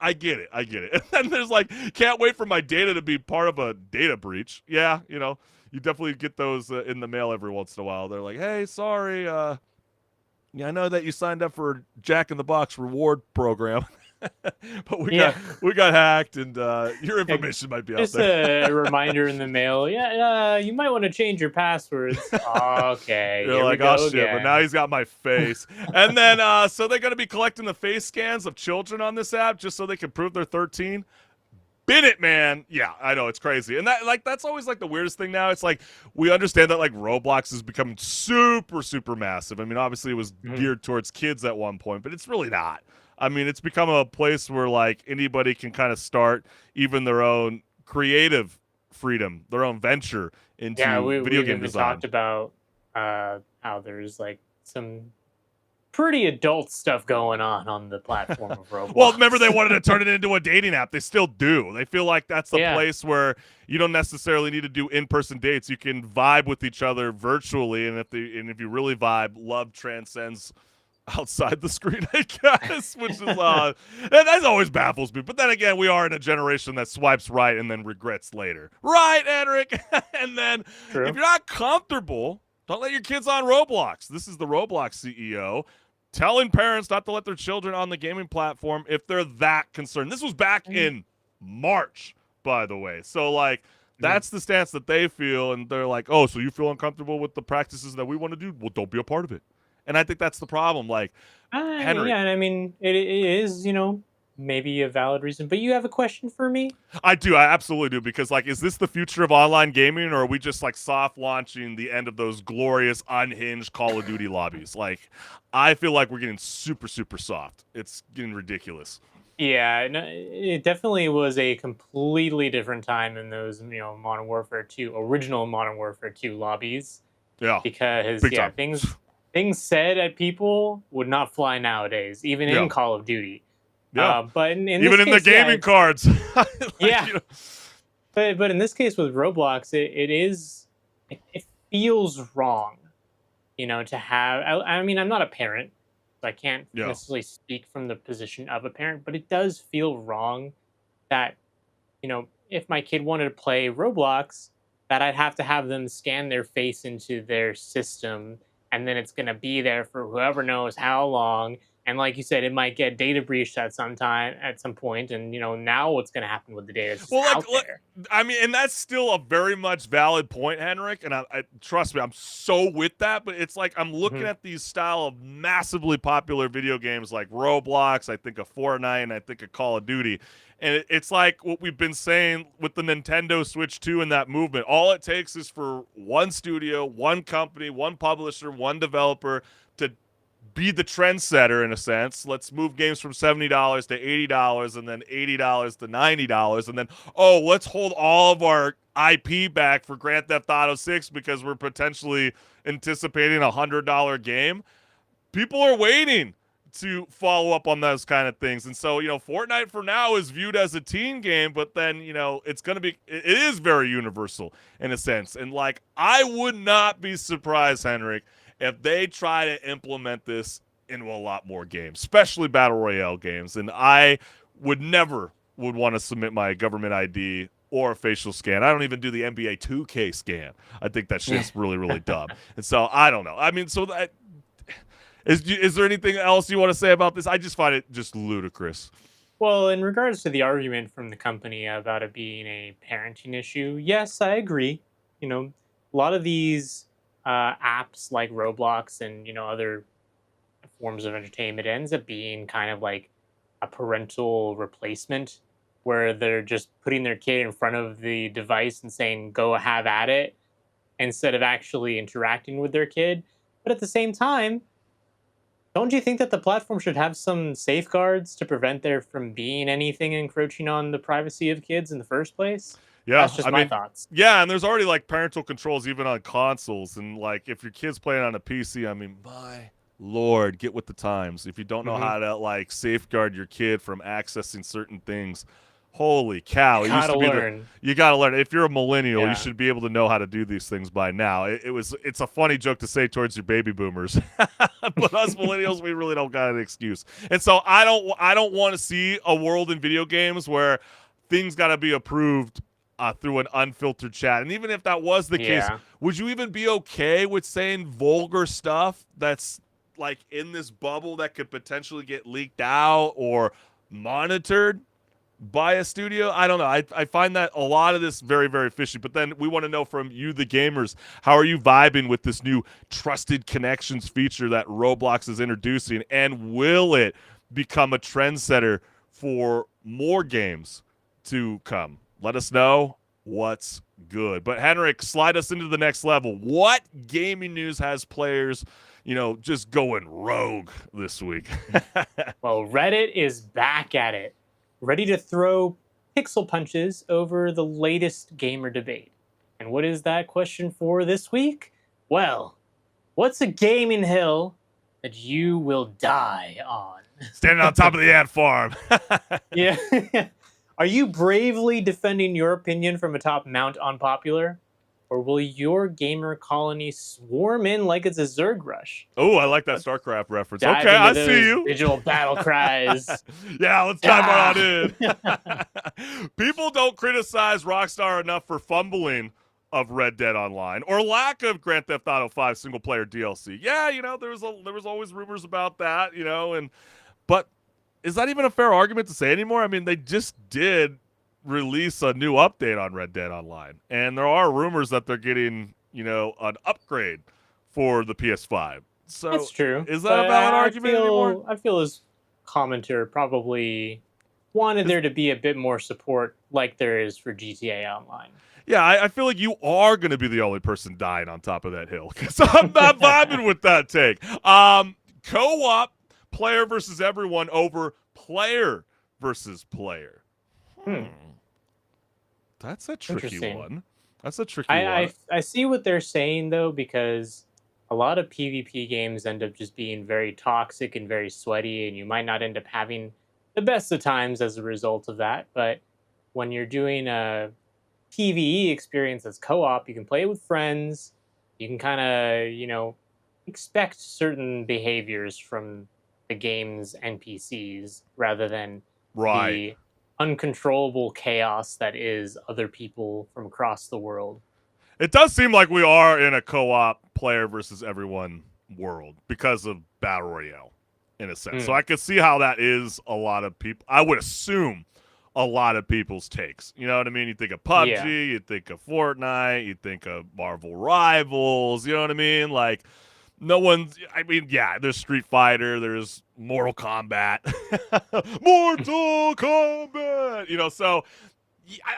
I get it. And then there's like, can't wait for my data to be part of a data breach. Yeah, you definitely get those in the mail every once in a while. They're like, hey, sorry. Yeah, I know that you signed up for Jack in the Box reward program. But we got hacked, and your information might be out there. Just a reminder in the mail. Yeah, you might want to change your passwords. Okay. You're like, oh shit, but now he's got my face. And then, so they're going to be collecting the face scans of children on this app just so they can prove they're 13. Bin it, man. Yeah, I know, it's crazy. And that's always like the weirdest thing now. It's like we understand that like Roblox is becoming super, super massive. I mean, obviously it was geared towards kids at one point, but it's really not. I mean, it's become a place where like anybody can kind of start even their own creative freedom, their own venture into video game design. Talked about how there's like some pretty adult stuff going on the platform of Roblox. Well, remember they wanted to turn it into a dating app. They still do. They feel like that's the place where you don't necessarily need to do in-person dates. You can vibe with each other virtually, and if you really vibe, love transcends outside the screen, I guess, which is that always baffles me. But then again, we are in a generation that swipes right and then regrets later, right, HenricK? And then if you're not comfortable Don't let your kids on Roblox. This is the Roblox CEO telling parents not to let their children on the gaming platform if they're that concerned. This was back in March, by the way. So, like, that's the stance that they feel, and they're like, oh, so you feel uncomfortable with the practices that we want to do? Well, don't be a part of it. And I think that's the problem. Like, HenricK. Yeah, and I mean, it is, maybe a valid reason. But you have a question for me? I do. I absolutely do. Because, like, is this the future of online gaming, or are we just, like, soft launching the end of those glorious, unhinged Call of Duty lobbies? Like, I feel like we're getting super, super soft. It's getting ridiculous. Yeah, no, it definitely was a completely different time in those, Modern Warfare 2, original Modern Warfare 2 lobbies. Yeah. Because, Big time. things said at people would not fly nowadays, even in Call of Duty. Yeah. But in even in case, the gaming cards. Yeah. But in this case with Roblox, it feels wrong, to have. I mean, I'm not a parent, so I can't necessarily speak from the position of a parent, but it does feel wrong that, if my kid wanted to play Roblox, that I'd have to have them scan their face into their system, and then it's going to be there for whoever knows how long. And like you said, it might get data breached at some point. And, now what's going to happen with the data? It's just out there. I mean, and that's still a very much valid point, HenricK. And I trust me, I'm so with that. But it's like I'm looking at these style of massively popular video games like Roblox. I think of Fortnite, and I think of Call of Duty. And it's like what we've been saying with the Nintendo Switch 2 and that movement. All it takes is for one studio, one company, one publisher, one developer to be the trendsetter in a sense. Let's move games from $70 to $80 and then $80 to $90. And then, let's hold all of our IP back for Grand Theft Auto 6 because we're potentially anticipating a $100 game. People are waiting to follow up on those kind of things. And so, Fortnite for now is viewed as a teen game, but then, it is very universal in a sense. And like, I would not be surprised, HenricK, if they try to implement this into a lot more games, especially Battle Royale games. And I would never want to submit my government ID or a facial scan. I don't even do the NBA 2K scan. I think that shit's really, really dumb. And so I don't know. I mean, so that is there anything else you want to say about this? I just find it just ludicrous. Well, in regards to the argument from the company about it being a parenting issue, yes, I agree. A lot of these apps like Roblox and other forms of entertainment ends up being kind of like a parental replacement, where they're just putting their kid in front of the device and saying go have at it instead of actually interacting with their kid. But at the same time, don't you think that the platform should have some safeguards to prevent there from being anything encroaching on the privacy of kids in the first place? Yeah, that's just my thoughts. Yeah, and there's already like parental controls even on consoles, and like if your kid's playing on a PC, I mean, my Lord, get with the times. If you don't know how to like safeguard your kid from accessing certain things, holy cow! You gotta learn. You gotta learn. If you're a millennial, you should be able to know how to do these things by now. It's a funny joke to say towards your baby boomers, but us millennials, we really don't got an excuse. And so I don't want to see a world in video games where things got to be approved through an unfiltered chat. And even if that was the case, would you even be okay with saying vulgar stuff that's like in this bubble that could potentially get leaked out or monitored by a studio? I don't know. I find that a lot of this very, very fishy. But then we want to know from you, the gamers, how are you vibing with this new trusted connections feature that Roblox is introducing? And will it become a trendsetter for more games to come? Let us know what's good. But HenricK, slide us into the next level. What gaming news has players, just going rogue this week? Well, Reddit is back at it, ready to throw pixel punches over the latest gamer debate. And what is that question for this week? Well, what's a gaming hill that you will die on? Standing on top of the ant farm. Yeah. Are you bravely defending your opinion from atop Mount Unpopular? Or will your gamer colony swarm in like it's a Zerg rush? Oh, I like that StarCraft reference. Okay, I see you. Digital battle cries. Yeah, let's dive on in. People don't criticize Rockstar enough for fumbling of Red Dead Online or lack of Grand Theft Auto 5 single player DLC. Yeah, there was always rumors about that, but is that even a fair argument to say anymore? I mean, they just did release a new update on Red Dead Online, and there are rumors that they're getting, an upgrade for the PS5. So That's true. Is that a valid argument anymore? I feel as commenter probably wanted there to be a bit more support like there is for GTA Online. Yeah, I feel like you are going to be the only person dying on top of that hill because I'm not vibing with that take. Co-op, player versus everyone over player versus player. That's a tricky one. That's a tricky one. I see what they're saying, though, because a lot of PvP games end up just being very toxic and very sweaty, and you might not end up having the best of times as a result of that. But when you're doing a PvE experience as co-op, you can play it with friends. You can kind of, expect certain behaviors from the game's NPCs rather than the uncontrollable chaos that is other people from across the world. It does seem like we are in a co-op player versus everyone world because of Battle Royale, in a sense. So I could see how that is a lot of people. I would assume a lot of people's takes. You know what I mean? You think of PUBG, you think of Fortnite, you think of Marvel Rivals, you know what I mean? Like, no one's, there's Street Fighter, there's Mortal Kombat. Mortal Kombat! So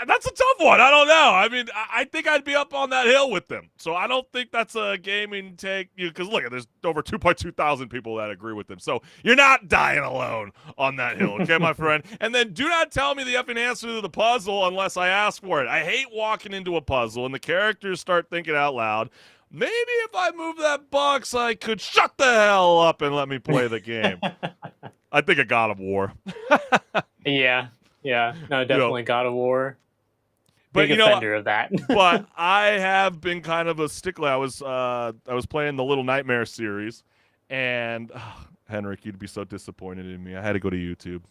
that's a tough one. I don't know. I mean, I think I'd be up on that hill with them. So I don't think that's a gaming take. Because look, there's over 2.2 thousand people that agree with them. So you're not dying alone on that hill, okay, my friend? And then do not tell me the effing answer to the puzzle unless I ask for it. I hate walking into a puzzle and the characters start thinking out loud. Maybe if I move that box, I could shut the hell up and let me play the game. I think of God of War. Yeah, no, definitely God of War. Big offender of that. But I have been kind of a stickler. I was playing the Little Nightmare series, and HenricK, you'd be so disappointed in me. I had to go to YouTube.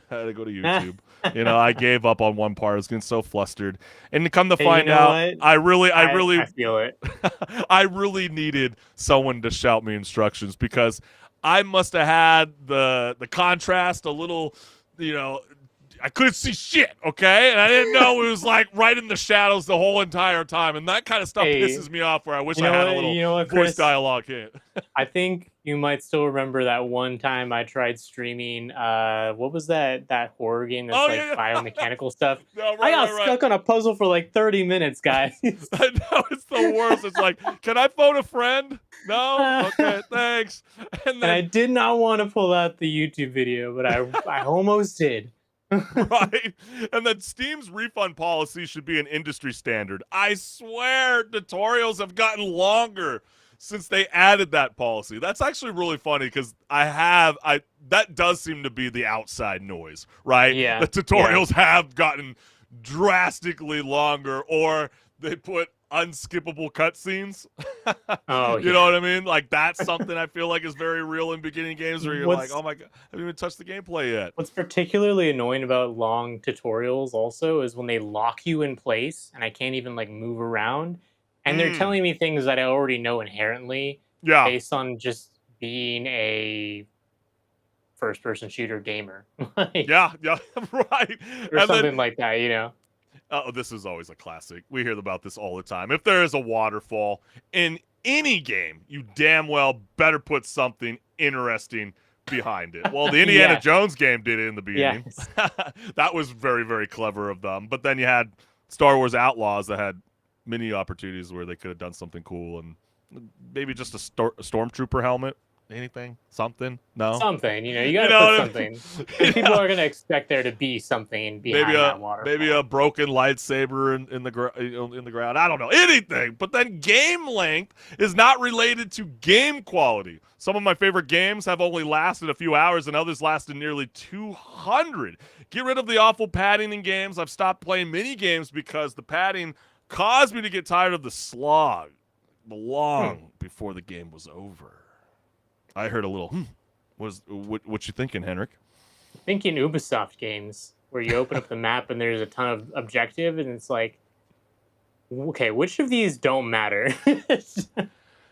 I gave up on one part. I was getting so flustered, and to come to find out, what? I feel it. I really needed someone to shout me instructions because I must have had the contrast a little, I couldn't see shit, okay? And I didn't know it was like right in the shadows the whole entire time. And that kind of stuff pisses me off where I wish I had a little voice dialogue in. I think you might still remember that one time I tried streaming, what was that horror game that's biomechanical stuff? No, I got stuck on a puzzle for like 30 minutes, guys. I know, it's the worst. It's like, can I phone a friend? No? Okay, thanks. And I did not want to pull out the YouTube video, but I almost did. Right? And then Steam's refund policy should be an industry standard. I swear tutorials have gotten longer since they added that policy. That's actually really funny because that does seem to be the outside noise, right? Yeah. The tutorials have gotten drastically longer, or they put unskippable cutscenes. You know what I mean? Like, that's something I feel like is very real in beginning games where you're like, oh my God, I haven't even touched the gameplay yet. What's particularly annoying about long tutorials also is when they lock you in place and I can't even like move around. And they're telling me things that I already know inherently based on just being a first-person shooter gamer. Yeah, right. Or something like that, Oh, this is always a classic. We hear about this all the time. If there is a waterfall in any game, you damn well better put something interesting behind it. Well, the Indiana Jones game did it in the beginning. Yes. That was very, very clever of them. But then you had Star Wars Outlaws that had many opportunities where they could have done something cool, and maybe just a stormtrooper helmet. Anything? Something? No? Something. You gotta put something. People are gonna expect there to be something behind that waterfall. Maybe a broken lightsaber in the ground. I don't know. Anything. But then game length is not related to game quality. Some of my favorite games have only lasted a few hours, and others lasted nearly 200. Get rid of the awful padding in games. I've stopped playing mini games because the padding caused me to get tired of the slog long before the game was over. I heard a little, what you thinking, HenricK? Thinking Ubisoft games, where you open up the map and there's a ton of objective, and it's like, okay, which of these don't matter?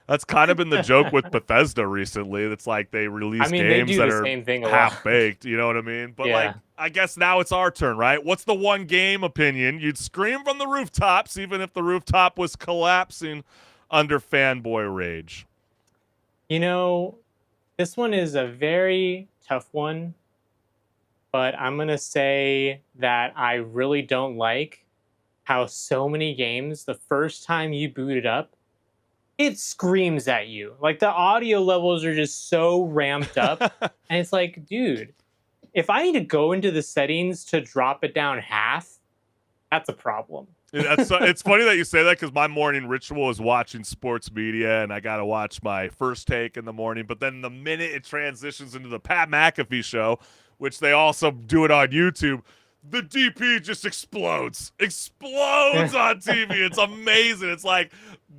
That's kind of been the joke with Bethesda recently. It's like they release I mean, they games do that the are same thing a lot. half-baked, you know what I mean? But, like, Yeah. I guess now it's our turn, right? What's the one game opinion you'd scream from the rooftops, even if the rooftop was collapsing under fanboy rage? You know, this one is a very tough one, but I'm going to say that I really don't like how so many games, the first time you boot it up, it screams at you. Like the audio levels are just so ramped up. And it's like, dude, if I need to go into the settings to drop it down half, that's a problem. It's funny that you say that because my morning ritual is watching sports media, and I got to watch my First Take in the morning. But then the minute it transitions into the Pat McAfee show, which they also do it on YouTube, the DP just explodes on TV. It's amazing. It's like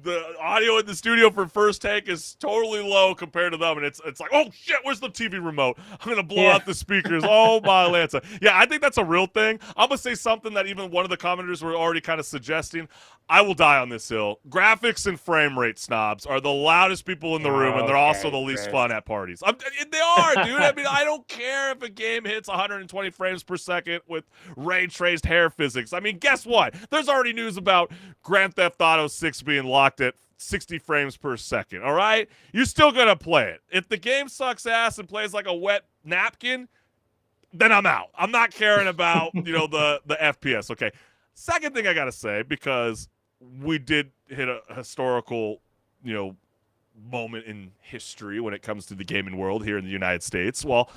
the audio in the studio for First Take is totally low compared to them, and it's like, oh shit, where's the TV remote? I'm gonna blow out the speakers. Oh my Lanza. Yeah, I think that's a real thing. I'm gonna say something that even one of the commenters were already kind of suggesting. I will die on this hill. Graphics and frame rate snobs are the loudest people in the room, and they're also the least fun at parties. They are, dude. I mean, I don't care if a game hits 120 frames per second with ray-traced hair physics. I mean, guess what? There's already news about Grand Theft Auto 6 being locked at 60 frames per second, all right? You're still going to play it. If the game sucks ass and plays like a wet napkin, then I'm out. I'm not caring about, the FPS, okay? Second thing I got to say, because we did hit a historical, moment in history when it comes to the gaming world here in the United States. Well,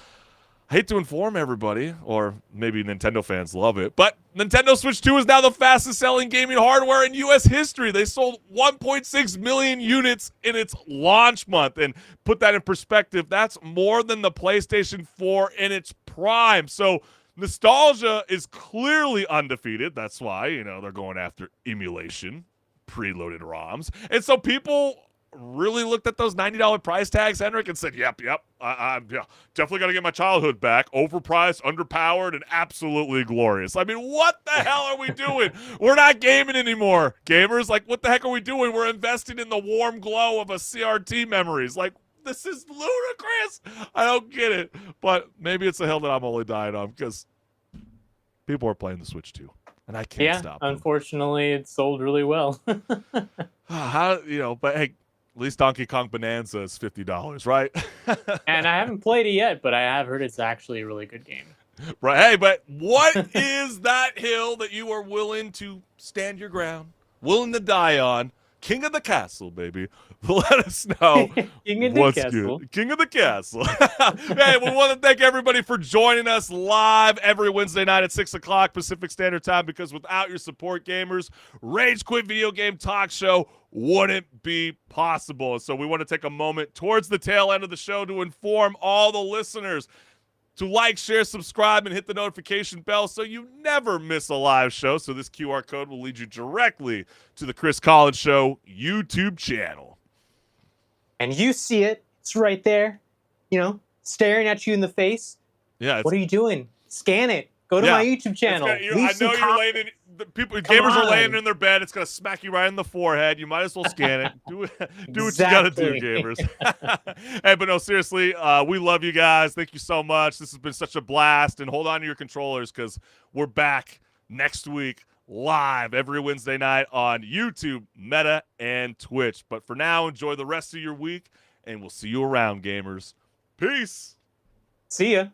I hate to inform everybody, or maybe Nintendo fans love it, but Nintendo Switch 2 is now the fastest selling gaming hardware in U.S. history. They sold 1.6 million units in its launch month. And put that in perspective, that's more than the PlayStation 4 in its prime. So nostalgia is clearly undefeated. That's why, they're going after emulation, preloaded ROMs. And so people really looked at those $90 price tags, HenricK, and said, yep, I'm definitely going to get my childhood back. Overpriced, underpowered, and absolutely glorious. I mean, what the hell are we doing? We're not gaming anymore, gamers. Like, what the heck are we doing? We're investing in the warm glow of a CRT memories. Like, this is ludicrous. I don't get it. But maybe it's a hill that I'm only dying on because people are playing the Switch too, and I can't stop them. Unfortunately, it sold really well. But hey, at least Donkey Kong Bonanza is $50, right? And I haven't played it yet, but I have heard it's actually a really good game. Right. Hey, but what is that hill that you are willing to stand your ground, willing to die on? King of the castle, baby. Let us know. King of the castle. Good. King of the castle. Hey, we want to thank everybody for joining us live every Wednesday night at 6 o'clock Pacific Standard Time, because without your support, gamers, Rage Quit Video Game Talk Show wouldn't be possible. So we want to take a moment towards the tail end of the show to inform all the listeners to like, share, subscribe, and hit the notification bell so you never miss a live show. So this QR code will lead you directly to the Chris Collins Show YouTube channel. And you see it. It's right there, staring at you in the face. Yeah. What are you doing? Scan it. Go to my YouTube channel. I know you're laying in. Gamers are laying in their bed. It's gonna smack you right in the forehead. You might as well scan it. Do what you gotta do, gamers. Hey, but no, seriously, we love you guys. Thank you so much. This has been such a blast. And hold on to your controllers because we're back next week live every Wednesday night on YouTube, Meta, and Twitch. But for now, enjoy the rest of your week, and we'll see you around, gamers. Peace. See ya.